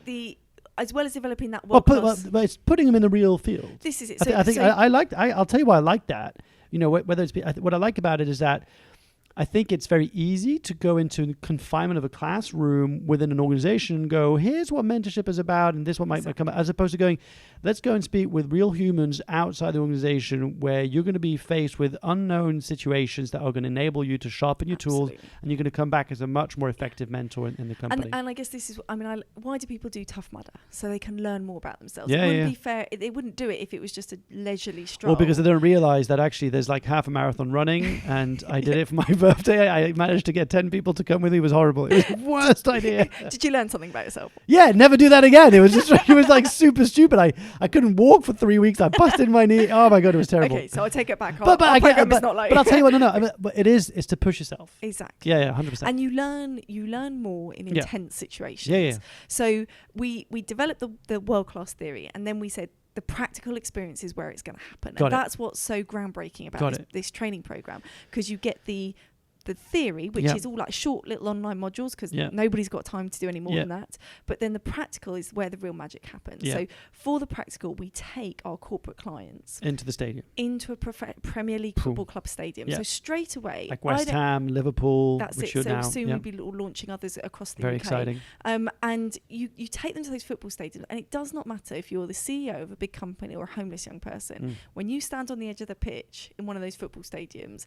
A: the as well as developing that world class.
B: But it's putting them in the real field.
A: This is it.
B: I think I'll tell you why I like that. Whether it's what I like about it is that I think it's very easy to go into the confinement of a classroom within an organization and go, here's what mentorship is about and this what might come, as opposed to going, let's go and speak with real humans outside the organization where you're going to be faced with unknown situations that are going to enable you to sharpen your tools, and you're going to come back as a much more effective mentor in the company.
A: And I guess this is, why do people do Tough Mudder? So they can learn more about themselves. It wouldn't be fair. They wouldn't do it if it was just a leisurely stroll.
B: Well, because they don't realize that actually there's like half a marathon running, and I did it for my birthday. I managed to get 10 people to come with me. It was horrible. It was the worst idea.
A: Did you learn something about yourself?
B: Yeah, never do that again. It was just, it was like super stupid. I couldn't walk for 3 weeks. I busted my knee. Oh my God, it was terrible.
A: Okay, so I take it back.
B: But I'll tell you what, but it's to push yourself.
A: Exactly.
B: Yeah, 100%.
A: And you learn more in intense situations.
B: Yeah.
A: So we developed the world-class theory, and then we said, the practical experience is where it's going to happen. That's what's so groundbreaking about this training program, because you get the theory, which is all like short little online modules, because nobody's got time to do any more than that. But then the practical is where the real magic happens. So for the practical, we take our corporate clients
B: into the stadium,
A: into a Premier League football club stadium. So straight away,
B: like West Ham, Liverpool.
A: That's it. So soon we'll be launching others across the UK.
B: Very exciting.
A: And you take them to those football stadiums, and it does not matter if you're the CEO of a big company or a homeless young person. When you stand on the edge of the pitch in one of those football stadiums,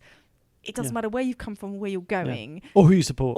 A: it doesn't matter where you've come from, where you're going.
B: Or who you support.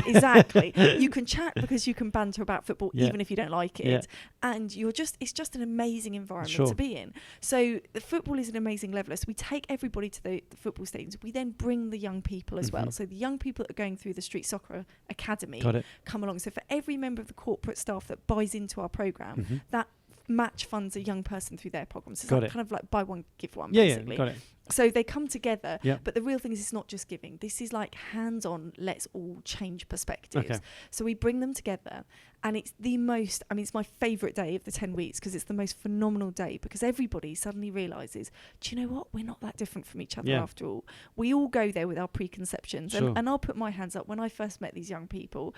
A: Exactly. You can chat because you can banter about football even if you don't like it. And it's just an amazing environment to be in. So the football is an amazing leveler. So we take everybody to the football stadiums. We then bring the young people as well. So the young people that are going through the Street Soccer Academy come along. So for every member of the corporate staff that buys into our program, that match funds a young person through their programs. It's kind of like buy one, give one, basically.
B: Got it.
A: So they come together, but the real thing is it's not just giving. This is like hands-on, let's all change perspectives. Okay. So we bring them together, and it's the most, it's my favourite day of the 10 weeks, because it's the most phenomenal day, because everybody suddenly realises, do you know what? We're not that different from each other after all. We all go there with our preconceptions. And I'll put my hands up. When I first met these young people,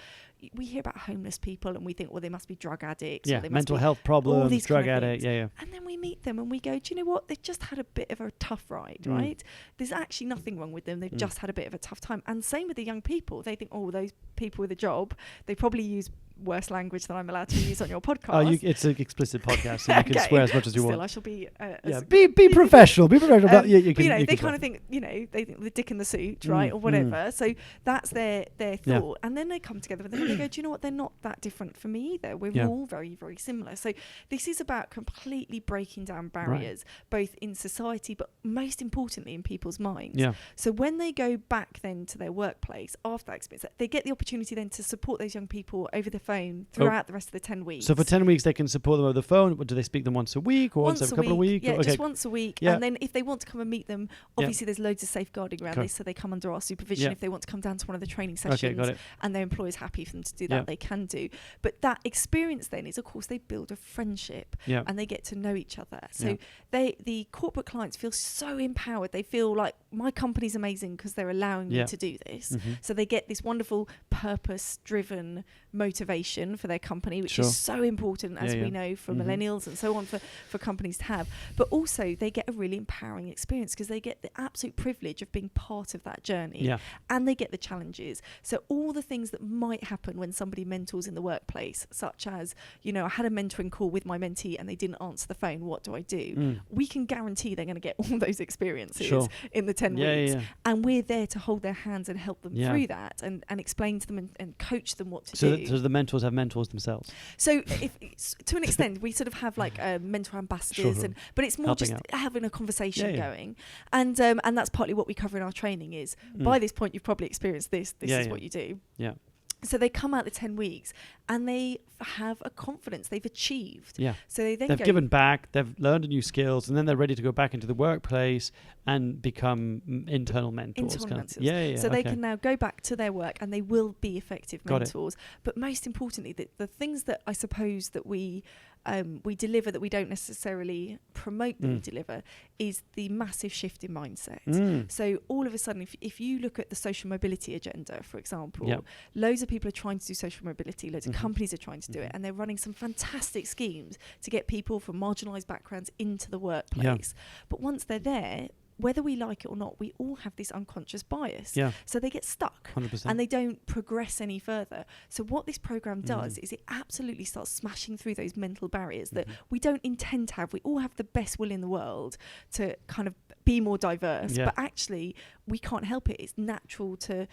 A: we hear about homeless people and we think, well, they must be drug addicts.
B: Yeah,
A: or they
B: mental health problems, drug addicts.
A: And then we meet them and we go, do you know what? They've just had a bit of a tough ride. Right? There's actually nothing wrong with them. They've just had a bit of a tough time. And same with the young people. They think, oh, those people with a job, they probably use worse language than I'm allowed to use on your podcast.
B: It's an explicit podcast, so you can swear as much as you want.
A: Still, I shall be...
B: be professional. Be professional. But you
A: they kind of think, they think the dick in the suit, right? Or whatever. So that's their thought. And then they come together and they go, do you know what? They're not that different from me either. We're all very, very similar. So this is about completely breaking down barriers, both in society, but most importantly in people's minds. Yeah. So when they go back then to their workplace after that experience, they get the opportunity then to support those young people over the phone throughout the rest of the 10 weeks.
B: So for 10 weeks they can support them over the phone. Do they speak them once a week or once every couple of weeks?
A: Yeah, just once a week. Yeah. And then if they want to come and meet them, obviously there's loads of safeguarding around this, so they come under our supervision. If they want to come down to one of the training sessions and their employer's happy for them to do that, they can do. But that experience then is, of course, they build a friendship and they get to know each other. So the corporate clients feel so empowered. They feel like my company's amazing because they're allowing me to do this. So they get this wonderful purpose-driven motivation for their company, which is so important, as we know, for millennials and so on, for companies to have. But also they get a really empowering experience because they get the absolute privilege of being part of that journey, and they get the challenges. So all the things that might happen when somebody mentors in the workplace, such as, I had a mentoring call with my mentee and they didn't answer the phone, what do I do? We can guarantee they're going to get all those experiences in the 10 weeks. And we're there to hold their hands and help them through that and explain to them and coach them what to do.
B: So the mentors have mentors themselves.
A: So if to an extent, we sort of have like mentor ambassadors, but it's more helping just having a conversation going. And that's partly what we cover in our training is, by this point, you've probably experienced this. This is what you do. Yeah. So they come out the 10 weeks and they have a confidence they've achieved. Yeah. So they've
B: given back, they've learned new skills, and then they're ready to go back into the workplace and become internal mentors.
A: So they can now go back to their work and they will be effective mentors. But most importantly, the things that I suppose that we deliver that we don't necessarily promote that we deliver is the massive shift in mindset. So all of a sudden, if you look at the social mobility agenda, for example, loads of people are trying to do social mobility, loads of companies are trying to do it, and they're running some fantastic schemes to get people from marginalised backgrounds into the workplace. But once they're there, whether we like it or not, we all have this unconscious bias.
B: Yeah.
A: So they get stuck
B: 100%.
A: and they don't progress any further. So what this program does is it absolutely starts smashing through those mental barriers that we don't intend to have. We all have the best will in the world to kind of be more diverse, but actually we can't help it. It's natural to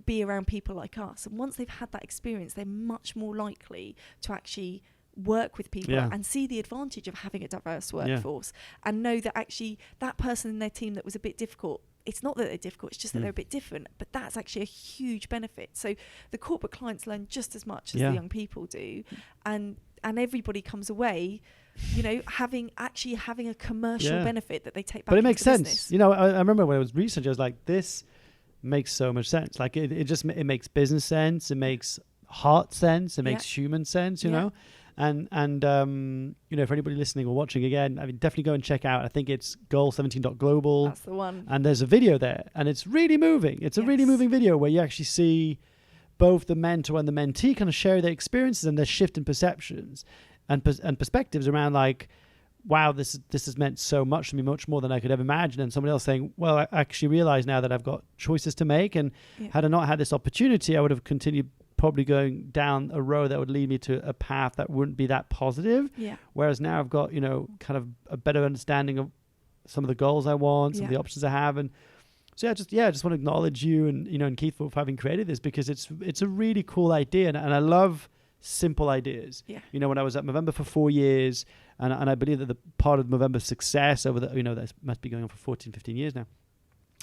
A: be around people like us. And once they've had that experience, they're much more likely to actually work with people and see the advantage of having a diverse workforce and know that actually that person in their team that was a bit difficult, it's not that they're difficult, it's just that they're a bit different, but that's actually a huge benefit. So the corporate clients learn just as much as the young people do, and everybody comes away, you know, having a commercial benefit that they take back.
B: But it makes sense.
A: Business.
B: You know, I remember when I was researching, I was like, this makes so much sense. Like it makes business sense, it makes heart sense, it makes human sense, you know. And you know, for anybody listening or watching again, I mean, definitely go and check out. I think it's goal17.global.
A: That's the one.
B: And there's a video there, and it's really moving. It's a really moving video where you actually see both the mentor and the mentee kind of share their experiences and their shift in perceptions and perspectives around, like, wow, this has meant so much to me, much more than I could ever imagine. And somebody else saying, well, I actually realize now that I've got choices to make, and had I not had this opportunity, I would have continued probably going down a road that would lead me to a path that wouldn't be that positive. Whereas now I've got, you know, kind of a better understanding of some of the goals I want, some of the options I have. And so I just want to acknowledge you and, you know, and Keith for having created this, because it's a really cool idea. And I love simple ideas. You know, when I was at Movember for 4 years, and I believe that the part of Movember's success over the, you know, that must be going on for 14, 15 years now.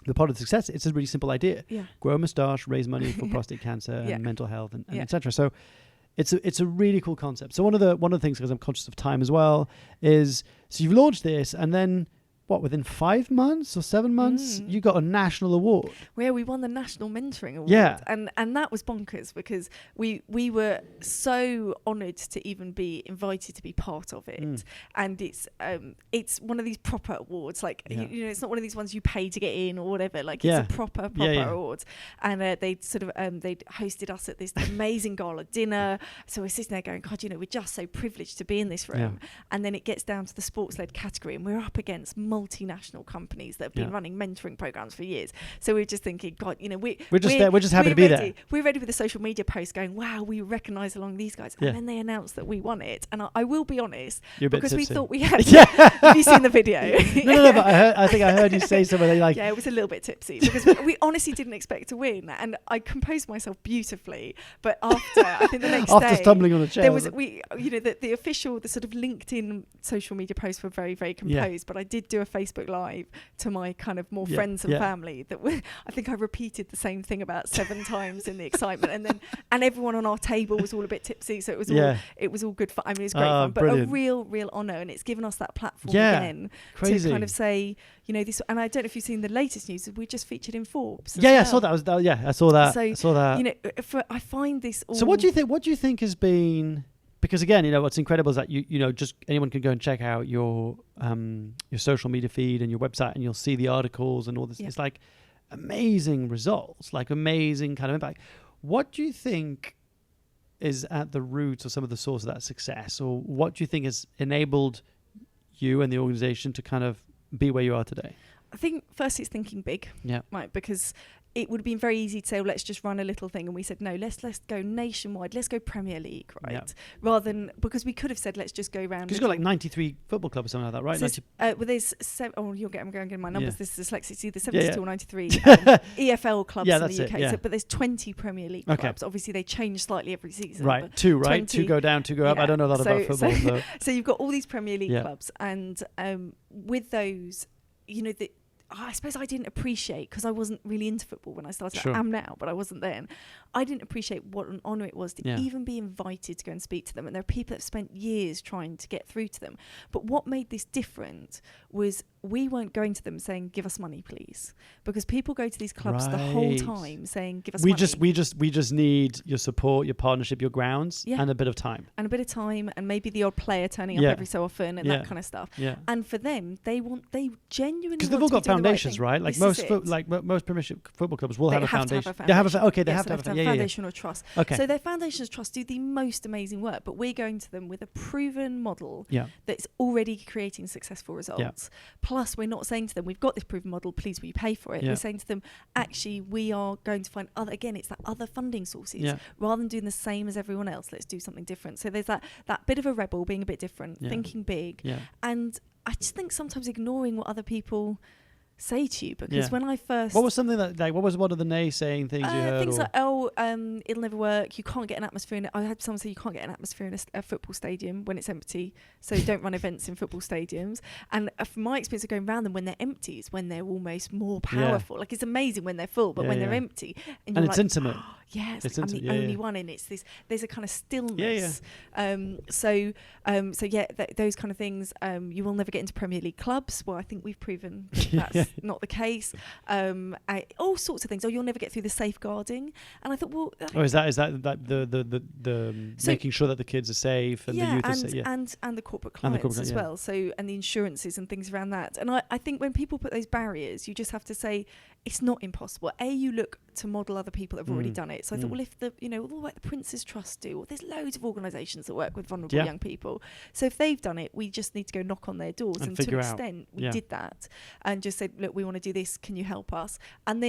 B: The part of the success, it's a really simple idea. Grow a moustache, raise money for prostate cancer and mental health and etc. So it's a really cool concept. So one of the things, because I'm conscious of time as well, is so you've launched this, and then within 5 months or 7 months, you got a national award.
A: Where we won the National Mentoring Award. And that was bonkers, because we were so honoured to even be invited to be part of it. And it's one of these proper awards, like you know, it's not one of these ones you pay to get in or whatever. Like it's a proper award. And they sort of they'd hosted us at this amazing gala dinner. So we're sitting there going, God, you know, we're just so privileged to be in this room. And then it gets down to the sports-led category, and we're up against multinational companies that have been running mentoring programs for years. So we're just thinking, God, you know, we're just happy to be there. We're ready with a social media post going, wow, we recognise along these guys. And then they announced that we won it. And I will be honest, because we thought we had. Have you seen the video?
B: No, but I think I heard you say something like.
A: Yeah, it was a little bit tipsy, because we honestly didn't expect to win. And I composed myself beautifully. But after, I think the next day.
B: After stumbling on the chair.
A: There was, you know, the official, the sort of LinkedIn social media posts were very, very composed. But I did do a Facebook Live to my kind of more friends and family that I think I repeated the same thing about 7 times in the excitement, and everyone on our table was all a bit tipsy, so it was all good fun. I mean, it was great fun, but
B: brilliant.
A: A real honour, and it's given us that platform again to kind of say, you know, this. And I don't know if you've seen the latest news, we just featured in Forbes.
B: I saw that. I saw that.
A: You know, I find this all.
B: So what do you think has been? Because again, you know, what's incredible is that you know, just anyone can go and check out your social media feed and your website, and you'll see the articles and all this. It's like amazing results, like amazing kind of impact. What do you think is at the roots or some of the source of that success, or what do you think has enabled you and the organization to kind of be where you are today?
A: I think first it's thinking big, right? Because it would have been very easy to say, well, let's just run a little thing. And we said, no, let's go nationwide. Let's go Premier League, right? Yeah. Rather than, because we could have said, let's just go around.
B: Because you've got like 93 football clubs or something like that, right?
A: So well, there's I'm getting my numbers. This is dyslexic. See, there's 72 or 93 EFL clubs in the UK. So, but there's 20 Premier League clubs. Obviously, they change slightly every season.
B: Right, 2, right? 2 go down, 2 go up. I don't know a lot about football.
A: So you've got all these Premier League clubs. And with those, you know, I suppose I didn't appreciate, because I wasn't really into football when I started. Sure. I am now, but I wasn't then. I didn't appreciate what an honour it was to even be invited to go and speak to them. And there are people that have spent years trying to get through to them. But what made this different was we weren't going to them saying, give us money, please. Because people go to these clubs the whole time saying, give us money.
B: We just need your support, your partnership, your grounds, and a bit of time.
A: And a bit of time, and maybe the odd player turning up every so often, and that kind of stuff.
B: Yeah.
A: And for them, they genuinely
B: because they've all got foundations, right? Like most Premiership football clubs will have a foundation. They have a
A: foundation or trust.
B: Okay.
A: So their foundations trust do the most amazing work, but we're going to them with a proven model that's already creating successful results. Plus, we're not saying to them, we've got this proven model, please will you pay for it? We're saying to them, actually, we are going to find it's that other funding sources. Rather than doing the same as everyone else, let's do something different. So there's that bit of a rebel, being a bit different, thinking big. And I just think sometimes ignoring what other people say to you, because when I first...
B: What was something that, what was one of the naysaying things you heard?
A: Things like, it'll never work, you can't get an atmosphere in it. I had someone say you can't get an atmosphere in a football stadium when it's empty, so don't run events in football stadiums. And from my experience of going around them, when they're empty is when they're almost more powerful. Like, it's amazing when they're full, but when they're empty... And
B: it's intimate.
A: It's I'm the only one, and it's this. There's a kind of stillness. Those kind of things. You will never get into Premier League clubs. Well, I think we've proven that's not the case. All sorts of things. You'll never get through the safeguarding. And I thought, well,
B: is that the making sure that the kids are safe and the youth are safe?
A: And the corporate clients as well. So, and the insurances and things around that. And I think when people put those barriers, you just have to say it's not impossible. You look to model other people that have already done it. So I thought, well, if all like the Prince's Trust do, or there's loads of organisations that work with vulnerable young people. So if they've done it, we just need to go knock on their doors. And to an extent, we did that and just said, look, we want to do this. Can you help us? And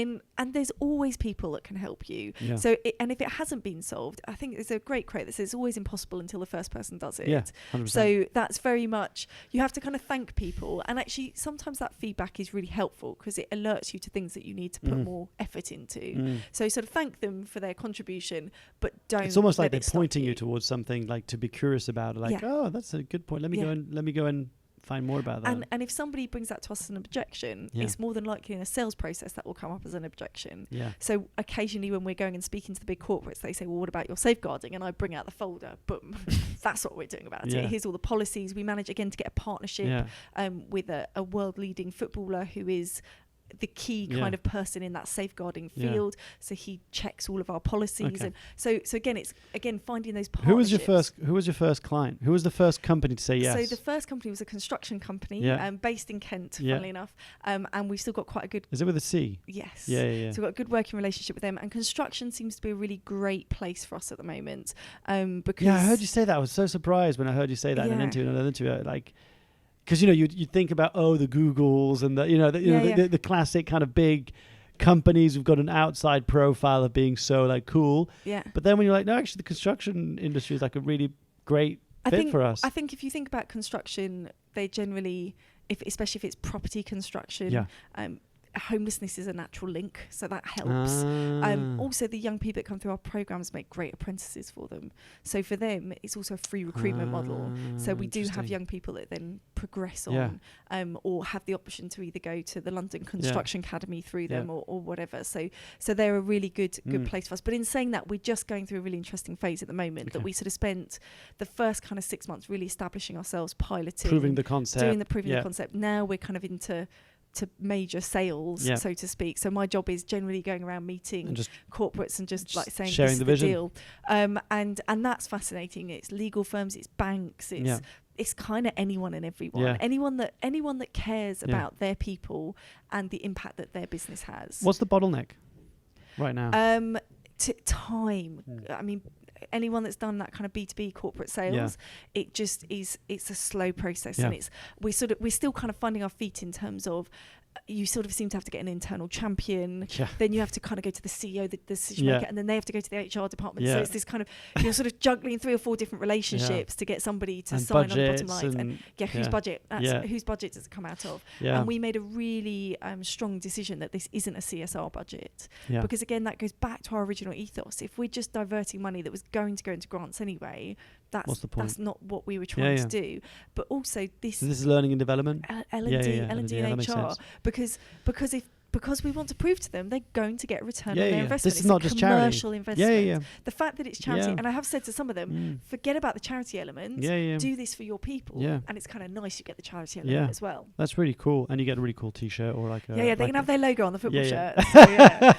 A: there's always people that can help you. Yeah. So, and if it hasn't been solved, I think there's a great quote that says it's always impossible until the first person does it.
B: Yeah, 100%.
A: So that's very much, you have to kind of thank people. And actually, sometimes that feedback is really helpful because it alerts you to things that you need to put more effort into. So sort of thank them for their contribution, but don't.
B: It's almost like they're pointing you towards something, like to be curious about it. Like, oh, that's a good point. Let me go and find more about that.
A: And if somebody brings that to us as an objection, it's more than likely in a sales process that will come up as an objection. Yeah. So occasionally when we're going and speaking to the big corporates, they say, well, what about your safeguarding? And I bring out the folder, boom, that's what we're doing about it. Here's all the policies. We manage again to get a partnership with a world leading footballer who is the key kind of person in that safeguarding field. So he checks all of our policies. And so again, it's finding those partnerships.
B: Who was your first client? Who was the first company to say yes?
A: So the first company was a construction company based in Kent, funnily enough. And we've still got quite a good...
B: Is it with a C?
A: Yes.
B: Yeah.
A: So we've got a good working relationship with them. And construction seems to be a really great place for us at the moment. Because...
B: Yeah, I heard you say that. I was so surprised when I heard you say that in another interview. Like... Because you think about the Googles and the classic kind of big companies who've got an outside profile of being so like cool. Yeah. But then when you're like, no, actually the construction industry is like a really great fit for us.
A: I think if you think about construction, they generally, especially if it's property construction, homelessness is a natural link, so that helps. Also, the young people that come through our programs make great apprentices for them. So for them, it's also a free recruitment model. So we do have young people that then progress on, or have the option to either go to the London Construction Academy through them or whatever. So they're a really good place for us. But in saying that, we're just going through a really interesting phase at the moment that we sort of spent the first kind of 6 months really establishing ourselves, piloting,
B: proving the concept.
A: The concept. Now we're kind of into major sales, so to speak. So my job is generally going around meeting and corporates and just like saying
B: sharing
A: this
B: the vision.
A: Deal. And that's fascinating. It's legal firms, it's banks, it's kind of anyone and everyone. Yeah. Anyone that cares about their people and the impact that their business has.
B: What's the bottleneck right now?
A: Time. I mean, anyone that's done that kind of B2B corporate sales, it's a slow process, and we're still kind of finding our feet in terms of, you sort of seem to have to get an internal champion, then you have to kind of go to the CEO, the decision maker, and then they have to go to the HR department. So it's this kind of, you're sort of juggling 3 or 4 different relationships to get somebody to sign on the bottom line. And whose budget? Whose budget does it come out of? And we made a really strong decision that this isn't a CSR budget, because again, that goes back to our original ethos. If we're just diverting money that was going to go into grants anyway, that's not what we were trying to do. But also this is
B: learning and development,
A: L&D and HR, because we want to prove to them they're going to get a return on their investment.
B: This is not just
A: commercial
B: charity.
A: investment. The fact that it's charity, and I have said to some of them, forget about the charity element. Do this for your people. And it's kind of nice you get the charity element as well.
B: That's really cool, and you get a really cool T-shirt or like a
A: they can have their logo on the football shirt.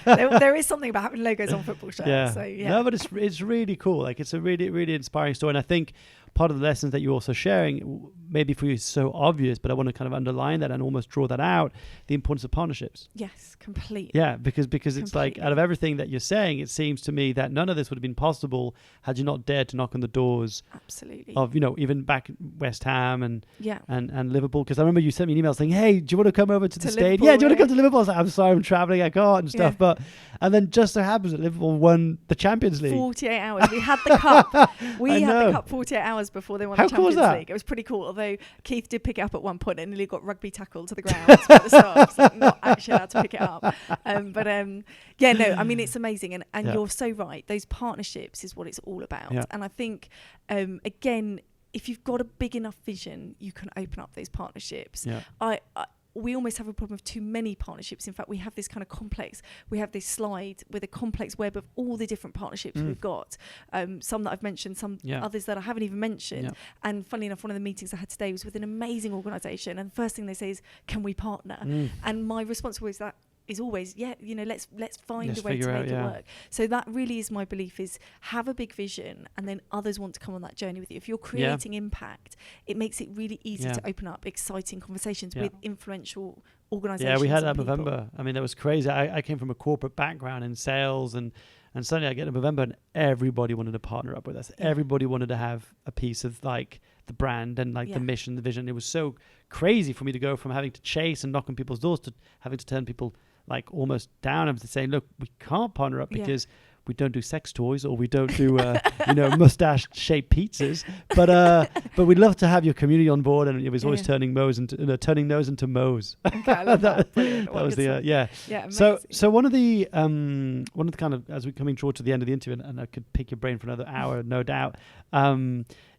A: So, there is something about having logos on football shirts. So,
B: no, but it's really cool. Like, it's a really really inspiring story, and I think part of the lessons that you're also sharing, maybe for you is so obvious, but I want to kind of underline that and almost draw that out, the importance of partnerships.
A: Yes, completely.
B: Yeah, because it's like, out of everything that you're saying, it seems to me that none of this would have been possible had you not dared to knock on the doors.
A: Absolutely.
B: Of, even back at West Ham and Liverpool. Because I remember you sent me an email saying, hey, do you want to come over to the stadium? Yeah, do you want to come to Liverpool? I was like, I'm sorry, I'm traveling, I can't and stuff. And then just so happens that Liverpool won the Champions League.
A: 48 hours. We had the cup. We had the cup 48 hours before they won the Champions League. It was pretty cool. Although Keith did pick it up at one point and nearly got rugby tackled to the ground at the start. So not actually allowed to pick it up. It's amazing. And you're so right. Those partnerships is what it's all about. Yeah. And I think, again, if you've got a big enough vision, you can open up those partnerships. Yeah. We almost have a problem of too many partnerships. In fact, we have this kind of complex. We have this slide with a complex web of all the different partnerships we've got. Some that I've mentioned, some others that I haven't even mentioned. Yeah. And funnily enough, one of the meetings I had today was with an amazing organisation. And the first thing they say is, "Can we partner?" And my response is always, let's find a way to make it work. So that really is my belief, is have a big vision and then others want to come on that journey with you. If you're creating impact, it makes it really easy to open up exciting conversations with influential organisations.
B: Yeah, we had that in November. I mean, that was crazy. I came from a corporate background in sales and suddenly I get to November and everybody wanted to partner up with us. Yeah. Everybody wanted to have a piece of like the brand and like the mission, the vision. It was so crazy for me to go from having to chase and knock on people's doors to having to turn people like almost down and to saying, look, we can't partner up because we don't do sex toys or we don't do mustache shaped pizzas, but we'd love to have your community on board. And it was always turning nose into Mo's.
A: Okay, I love that.
B: That was the so one of the kind of, as we're coming toward to the end of the interview, and I could pick your brain for another hour, no doubt.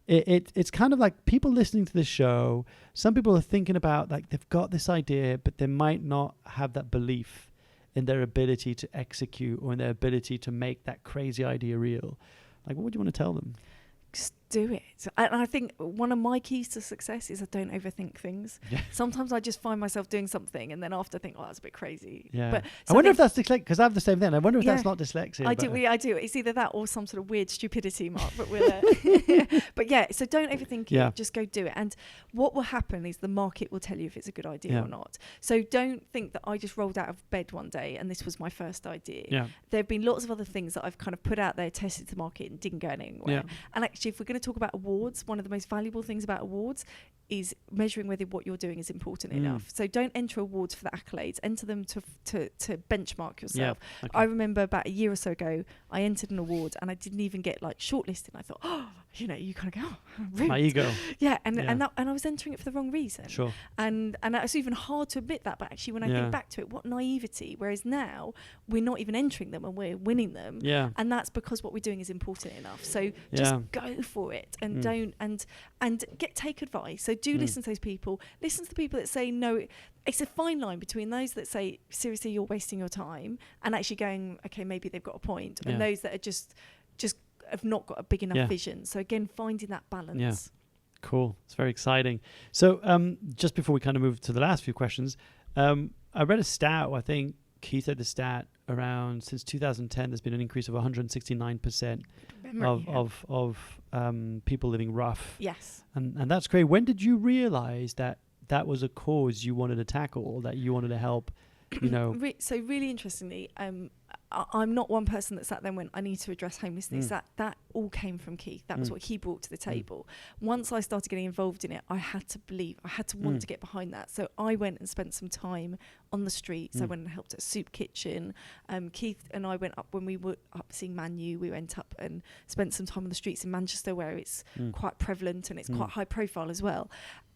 B: It's kind of like people listening to this show, some people are thinking about, like, they've got this idea, but they might not have that belief in their ability to execute or in their ability to make that crazy idea real. Like, what would you want to tell them?
A: Just do it. And I think one of my keys to success is I don't overthink things. Yeah. Sometimes I just find myself doing something and then after think, that's a bit crazy. Yeah. But
B: I wonder if that's dyslexia, because I have the same thing. I wonder if that's not dyslexia.
A: I do. It's either that or some sort of weird stupidity, Mark. But but so don't overthink it. Just go do it. And what will happen is the market will tell you if it's a good idea or not. So don't think that I just rolled out of bed one day and this was my first idea. Yeah. There have been lots of other things that I've kind of put out there, tested the market and didn't go anywhere. Yeah. And actually, if we're going to talk about awards, one of the most valuable things about awards is measuring whether what you're doing is important enough. So don't enter awards for the accolades, enter them to benchmark yourself. Yeah, okay. I remember about a year or so ago, I entered an award and I didn't even get like shortlisted. I thought, you kind of go, rude.
B: My ego.
A: Yeah, and I was entering it for the wrong reason. Sure. And that was even hard to admit that, but actually when I think back to it, what naivety. Whereas now we're not even entering them and we're winning them. Yeah. And that's because what we're doing is important enough. So just go for it and don't and take advice. So do listen to those people. Listen to the people that say no. It's a fine line between those that say, seriously, you're wasting your time, and actually going, okay, maybe they've got a point, and those that are just have not got a big enough vision. So again, finding that balance. Yeah.
B: Cool. It's very exciting. So just before we kind of move to the last few questions, I read a stat, I think Keith had the stat around, since 2010, there's been an increase of 169% of people living rough. Yes. And that's great. When did you realize that was a cause you wanted to tackle, or that you wanted to help,
A: So really interestingly, I'm not one person that sat there and went, I need to address homelessness. That all came from Keith. That was what he brought to the table. Once I started getting involved in it, I had to want to get behind that. So I went and spent some time on the streets. I went and helped at a soup kitchen. Keith and I went up when we were up seeing Man U. We went up and spent some time on the streets in Manchester, where it's quite prevalent and it's quite high profile as well.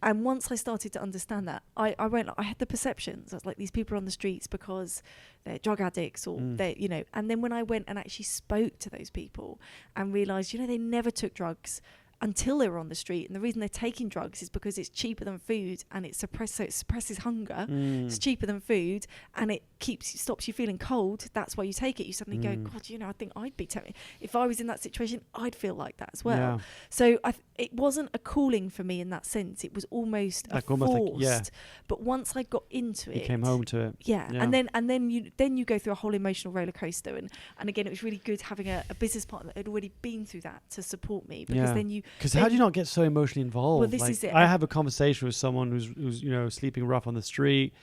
A: And once I started to understand that, I had the perceptions. I was like, these people are on the streets because they're drug addicts or they're, and then when I went and actually spoke to those people and realised, they never took drugs until they were on the street. And the reason they're taking drugs is because it's cheaper than food and it suppresses hunger. It's cheaper than food and it stops you feeling cold. That's why you take it. You suddenly go, God, I think I'd be tempted. If I was in that situation, I'd feel like that as well. Yeah. So it wasn't a calling for me in that sense. It was almost forced. But once I got into it,
B: you came home to it.
A: Yeah. And then you go through a whole emotional roller coaster. And again, it was really good having a business partner that had already been through that to support me, because then you
B: Because how do you not get so emotionally involved?
A: Well, this is it.
B: I have a conversation with someone who's sleeping rough on the street,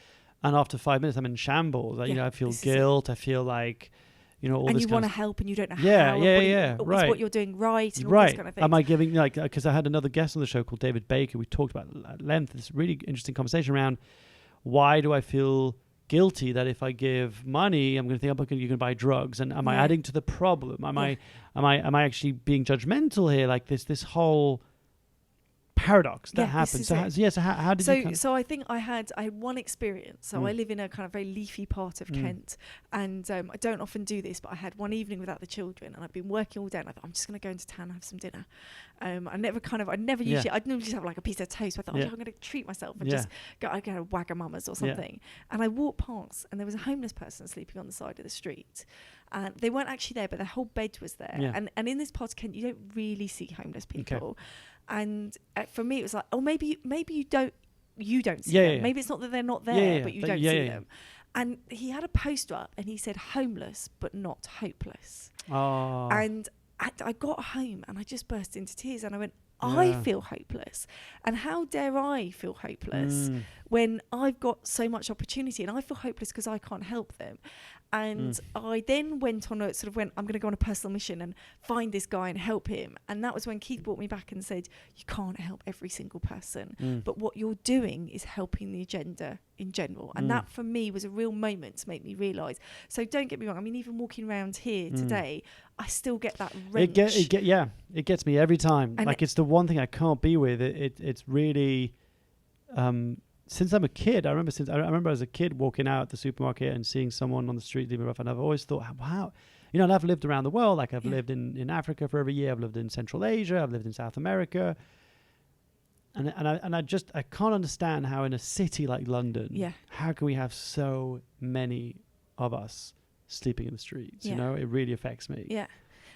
B: and after 5 minutes I'm in shambles. I feel guilt. I feel like all
A: and
B: this.
A: And you want to help, and you don't know how.
B: Right.
A: What you're doing right. And all this kind of thing.
B: Am I giving because I had another guest on the show called David Baker. We talked about at length this really interesting conversation around why do I feel guilty that if I give money, I'm going to think you're going to buy drugs, and am I adding to the problem? Am I actually being judgmental here? Like this whole paradox that happens. So how did you?
A: So I think I had one experience. So I live in a kind of very leafy part of Kent, and I don't often do this, but I had one evening without the children, and I'd been working all day, and I thought I'm just going to go into town and have some dinner. I'd never usually just have like a piece of toast. So I thought I'm going to treat myself and just go Wagamama's or something. And I walked past, and there was a homeless person sleeping on the side of the street. And they weren't actually there, but their whole bed was there. Yeah. And in this part of Kent, you don't really see homeless people. Okay. And for me, it was like, oh, maybe you don't see them. Yeah. Maybe it's not that they're not there, but you don't see them. And he had a poster up, and he said, homeless but not hopeless. Oh. And I got home, and I just burst into tears, and I went, I feel hopeless. And how dare I feel hopeless when I've got so much opportunity, and I feel hopeless because I can't help them. And I then went on I'm going to go on a personal mission and find this guy and help him. And that was when Keith brought me back and said, you can't help every single person, but what you're doing is helping the agenda in general. And that for me was a real moment to make me realise. So don't get me wrong. I mean, even walking around here today, I still get that wrench.
B: It gets me every time. And it's the one thing I can't be with. It's really, since I'm a kid, I remember as a kid walking out the supermarket and seeing someone on the street living rough, and I've always thought, wow, and I've lived around the world. Like I've lived in Africa for over a year. I've lived in Central Asia. I've lived in South America. And I can't understand how in a city like London, how can we have so many of us sleeping in the streets? It really affects me.
A: Yeah.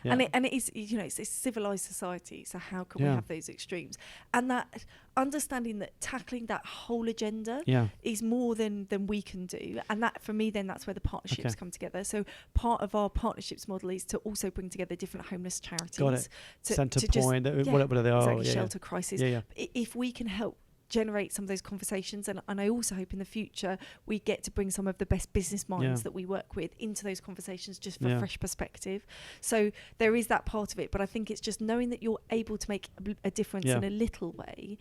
A: And it is, it's a civilized society. So how can we have those extremes? And that understanding that tackling that whole agenda is more than we can do. And that, for me, then that's where the partnerships come together. So part of our partnerships model is to also bring together different homeless charities.
B: Got it. Centrepoint, what are they?
A: Exactly, Shelter Crisis. Yeah. If we can help generate some of those conversations, and I also hope in the future we get to bring some of the best business minds that we work with into those conversations just for fresh perspective. So there is that part of it, but I think it's just knowing that you're able to make a difference in a little way.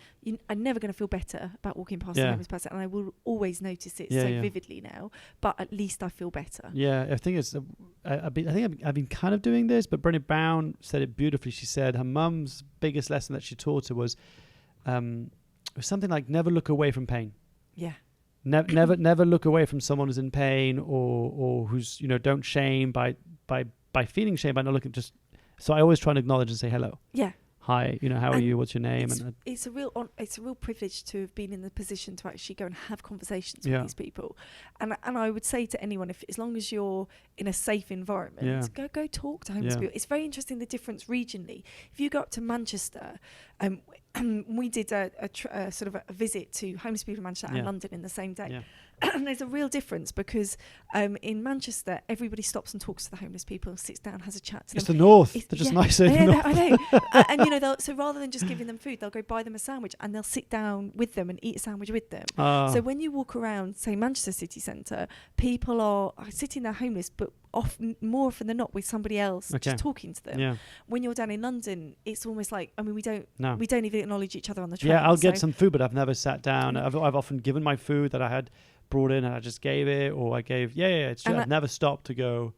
A: I'm never going to feel better about walking past a homeless person, and I will always notice it vividly now, but at least I feel better. I think I've been kind of doing this, but Brené Brown said it beautifully. She said her mum's biggest lesson that she taught her was something like never look away from pain. Yeah. Never look away from someone who's in pain or who's, don't shame by feeling shame, by not looking just. So I always try and acknowledge and say hello. Yeah. Hi, how are you? What's your name? It's a real privilege to have been in the position to actually go and have conversations with these people. And I would say to anyone, as long as you're in a safe environment, go talk to homeless people. It's very interesting, the difference regionally. If you go up to Manchester, we did a sort of a visit to homeless people in Manchester and London in the same day. Yeah. And there's a real difference because in Manchester, everybody stops and talks to the homeless people, sits down, has a chat to them.
B: It's the north. They're just nicer in the north.
A: I know. And so rather than just giving them food, they'll go buy them a sandwich and they'll sit down with them and eat a sandwich with them. So when you walk around, say, Manchester city centre, people are sitting there homeless, but more often than not with somebody else just talking to them. Yeah. When you're down in London, it's almost like, we don't even acknowledge each other on the train.
B: Yeah, I'll get some food, but I've never sat down. I've often given my food that I had brought in and I just gave it, or I gave it's just, I've never stopped to go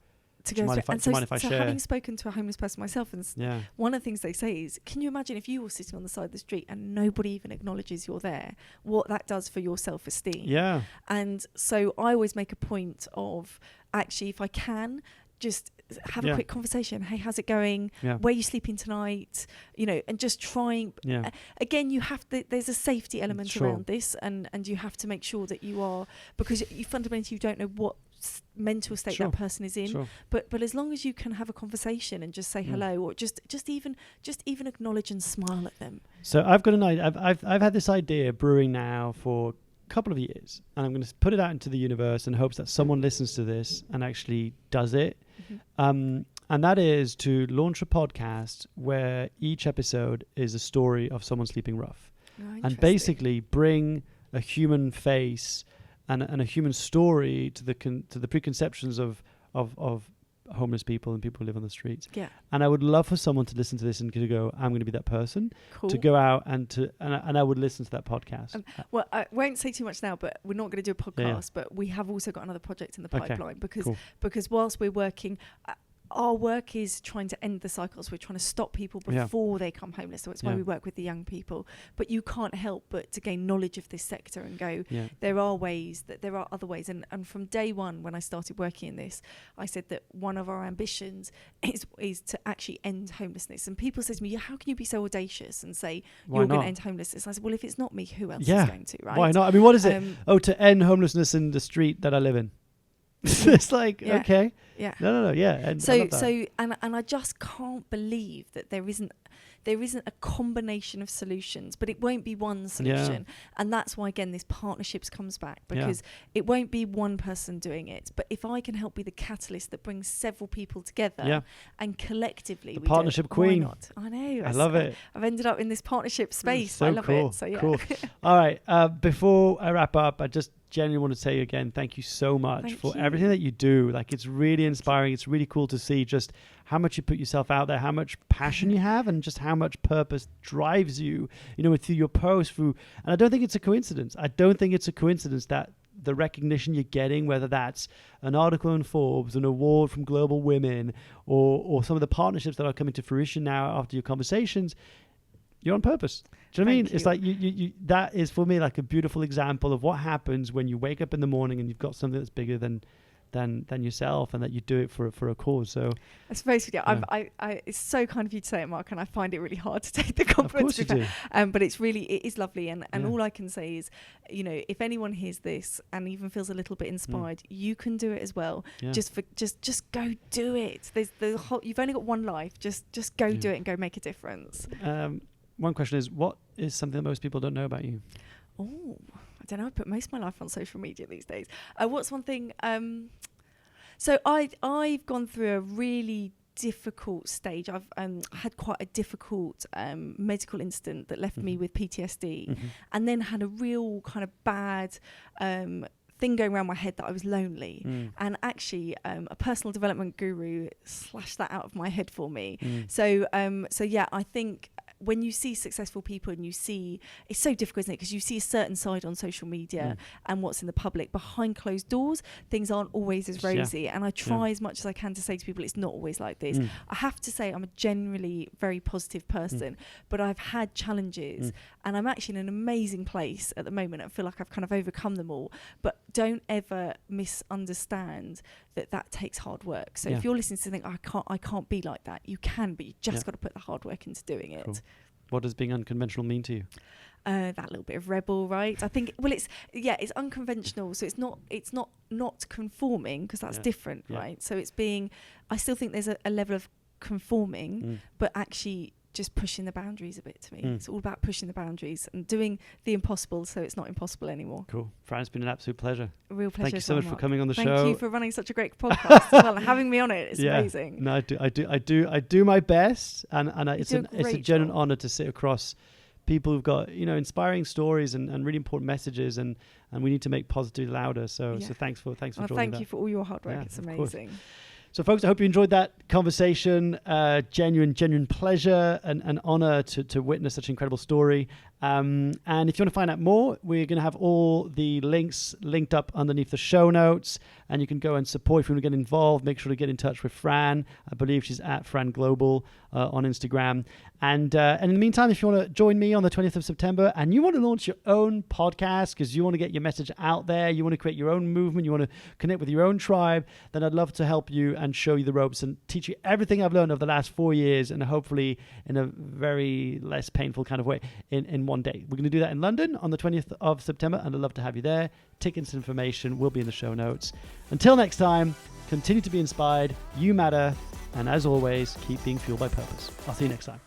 B: do you mind if I share?
A: Having spoken to a homeless person myself, and one of the things they say is, can you imagine if you were sitting on the side of the street and nobody even acknowledges you're there, what that does for your self-esteem? Yeah. And so I always make a point of, actually, if I can, just have a quick conversation. Hey, how's it going? Yeah. Where are you sleeping tonight? And just trying. Yeah. Again, you have to. There's a safety element around this, and you have to make sure that you are, because you fundamentally don't know what mental state that person is in. Sure. But as long as you can have a conversation and just say hello, or just even acknowledge and smile at them. So
B: I've got an idea. I've had this idea brewing now for couple of years, and I'm going to put it out into the universe in hopes that someone listens to this and actually does it. Mm-hmm. And that is to launch a podcast where each episode is a story of someone sleeping rough. And basically bring a human face and a human story to the preconceptions of homeless people and people who live on the streets.
A: Yeah.
B: And I would love for someone to listen to this and to go, I'm going to be that person.
A: Cool.
B: To go out and I would listen to that podcast.
A: Well, I won't say too much now, but we're not going to do a podcast, but we have also got another project in the pipeline because whilst we're working, our work is trying to end the cycles. We're trying to stop people before they come homeless. So it's why we work with the young people. But you can't help but to gain knowledge of this sector and go, there are other ways. And from day one, when I started working in this, I said that one of our ambitions is to actually end homelessness. And people say to me, how can you be so audacious and say you're going to end homelessness? I said, well, if it's not me, who else is going to, right?
B: Why not? I mean, what is it? To end homelessness in the street that I live in. It's like, okay. Yeah. No. Yeah. And I just can't believe that there isn't a combination of solutions, but it won't be one solution. And that's why, again, this partnerships comes back, because it won't be one person doing it. But if I can help be the catalyst that brings several people together and collectively, the partnership queen.
A: Why not? I know.
B: I love it.
A: I've ended up in this partnership space.
B: So
A: I love
B: cool.
A: it. So
B: cool. All right. Before I wrap up, I just genuinely want to say again, thank you so much for everything that you do. Like, it's really inspiring. It's really cool to see just how much you put yourself out there, how much passion you have, and just how much purpose drives you, through your posts, and I don't think it's a coincidence. I don't think it's a coincidence that the recognition you're getting, whether that's an article in Forbes, an award from Global Women, or some of the partnerships that are coming to fruition now after your conversations, you're on purpose. Do you know what I mean? It's like you that is for me like a beautiful example of what happens when you wake up in the morning and you've got something that's bigger than yourself, and that you do it for a cause. So
A: I suppose it's so kind of you to say it, Mark, and I find it really hard to take the compliment.
B: Of course you do.
A: But it is lovely, and all I can say is, if anyone hears this and even feels a little bit inspired, you can do it as well. Just go do it. You've only got one life. Just go do it and go make a difference.
B: One question is, what is something that most people don't know about you?
A: Oh, I don't know. I put most of my life on social media these days. What's one thing? So I've gone through a really difficult stage. I've had quite a difficult medical incident that left me with PTSD, and then had a real kind of bad thing going around my head that I was lonely. And actually a personal development guru slashed that out of my head for me. So I think when you see successful people and you see, it's so difficult, isn't it? Because you see a certain side on social media and what's in the public. Behind closed doors, things aren't always as rosy. And I try as much as I can to say to people, it's not always like this. I have to say I'm a generally very positive person, but I've had challenges and I'm actually in an amazing place at the moment. I feel like I've kind of overcome them all. But don't ever misunderstand that takes hard work. So if you're listening to something, I can't be like that. You can, but you just got to put the hard work into doing it. Cool.
B: What does being unconventional mean to you?
A: That little bit of rebel, right? I think, it's unconventional. So it's not conforming, because that's different, right? So it's I still think there's a level of conforming, but actually just pushing the boundaries a bit to me. It's all about pushing the boundaries and doing the impossible so it's not impossible anymore. Cool. Fran, it's been an absolute pleasure. A real pleasure. Thank you so much for coming on the show. Thank you for running such a great podcast as well, and having me on it. It's amazing. No, I do my best, and it's a genuine honour to sit across people who've got inspiring stories and really important messages, and we need to make positivity louder. So thanks for joining. Thank you for all your hard work. It's amazing. So, folks, I hope you enjoyed that conversation. Genuine pleasure and honor to witness such an incredible story. And if you want to find out more, we're going to have all the links linked up underneath the show notes. And you can go and support if you want to get involved. Make sure to get in touch with Fran. I believe she's at Fran Global on Instagram. And in the meantime, if you want to join me on the 20th of September and you want to launch your own podcast because you want to get your message out there, you want to create your own movement, you want to connect with your own tribe, then I'd love to help you and show you the ropes and teach you everything I've learned over the last 4 years, and hopefully in a very less painful kind of way in one day. We're going to do that in London on the 20th of September, and I'd love to have you there. Tickets and information will be in the show notes. Until next time, continue to be inspired. You matter. And as always, keep being fueled by purpose. I'll see you next time.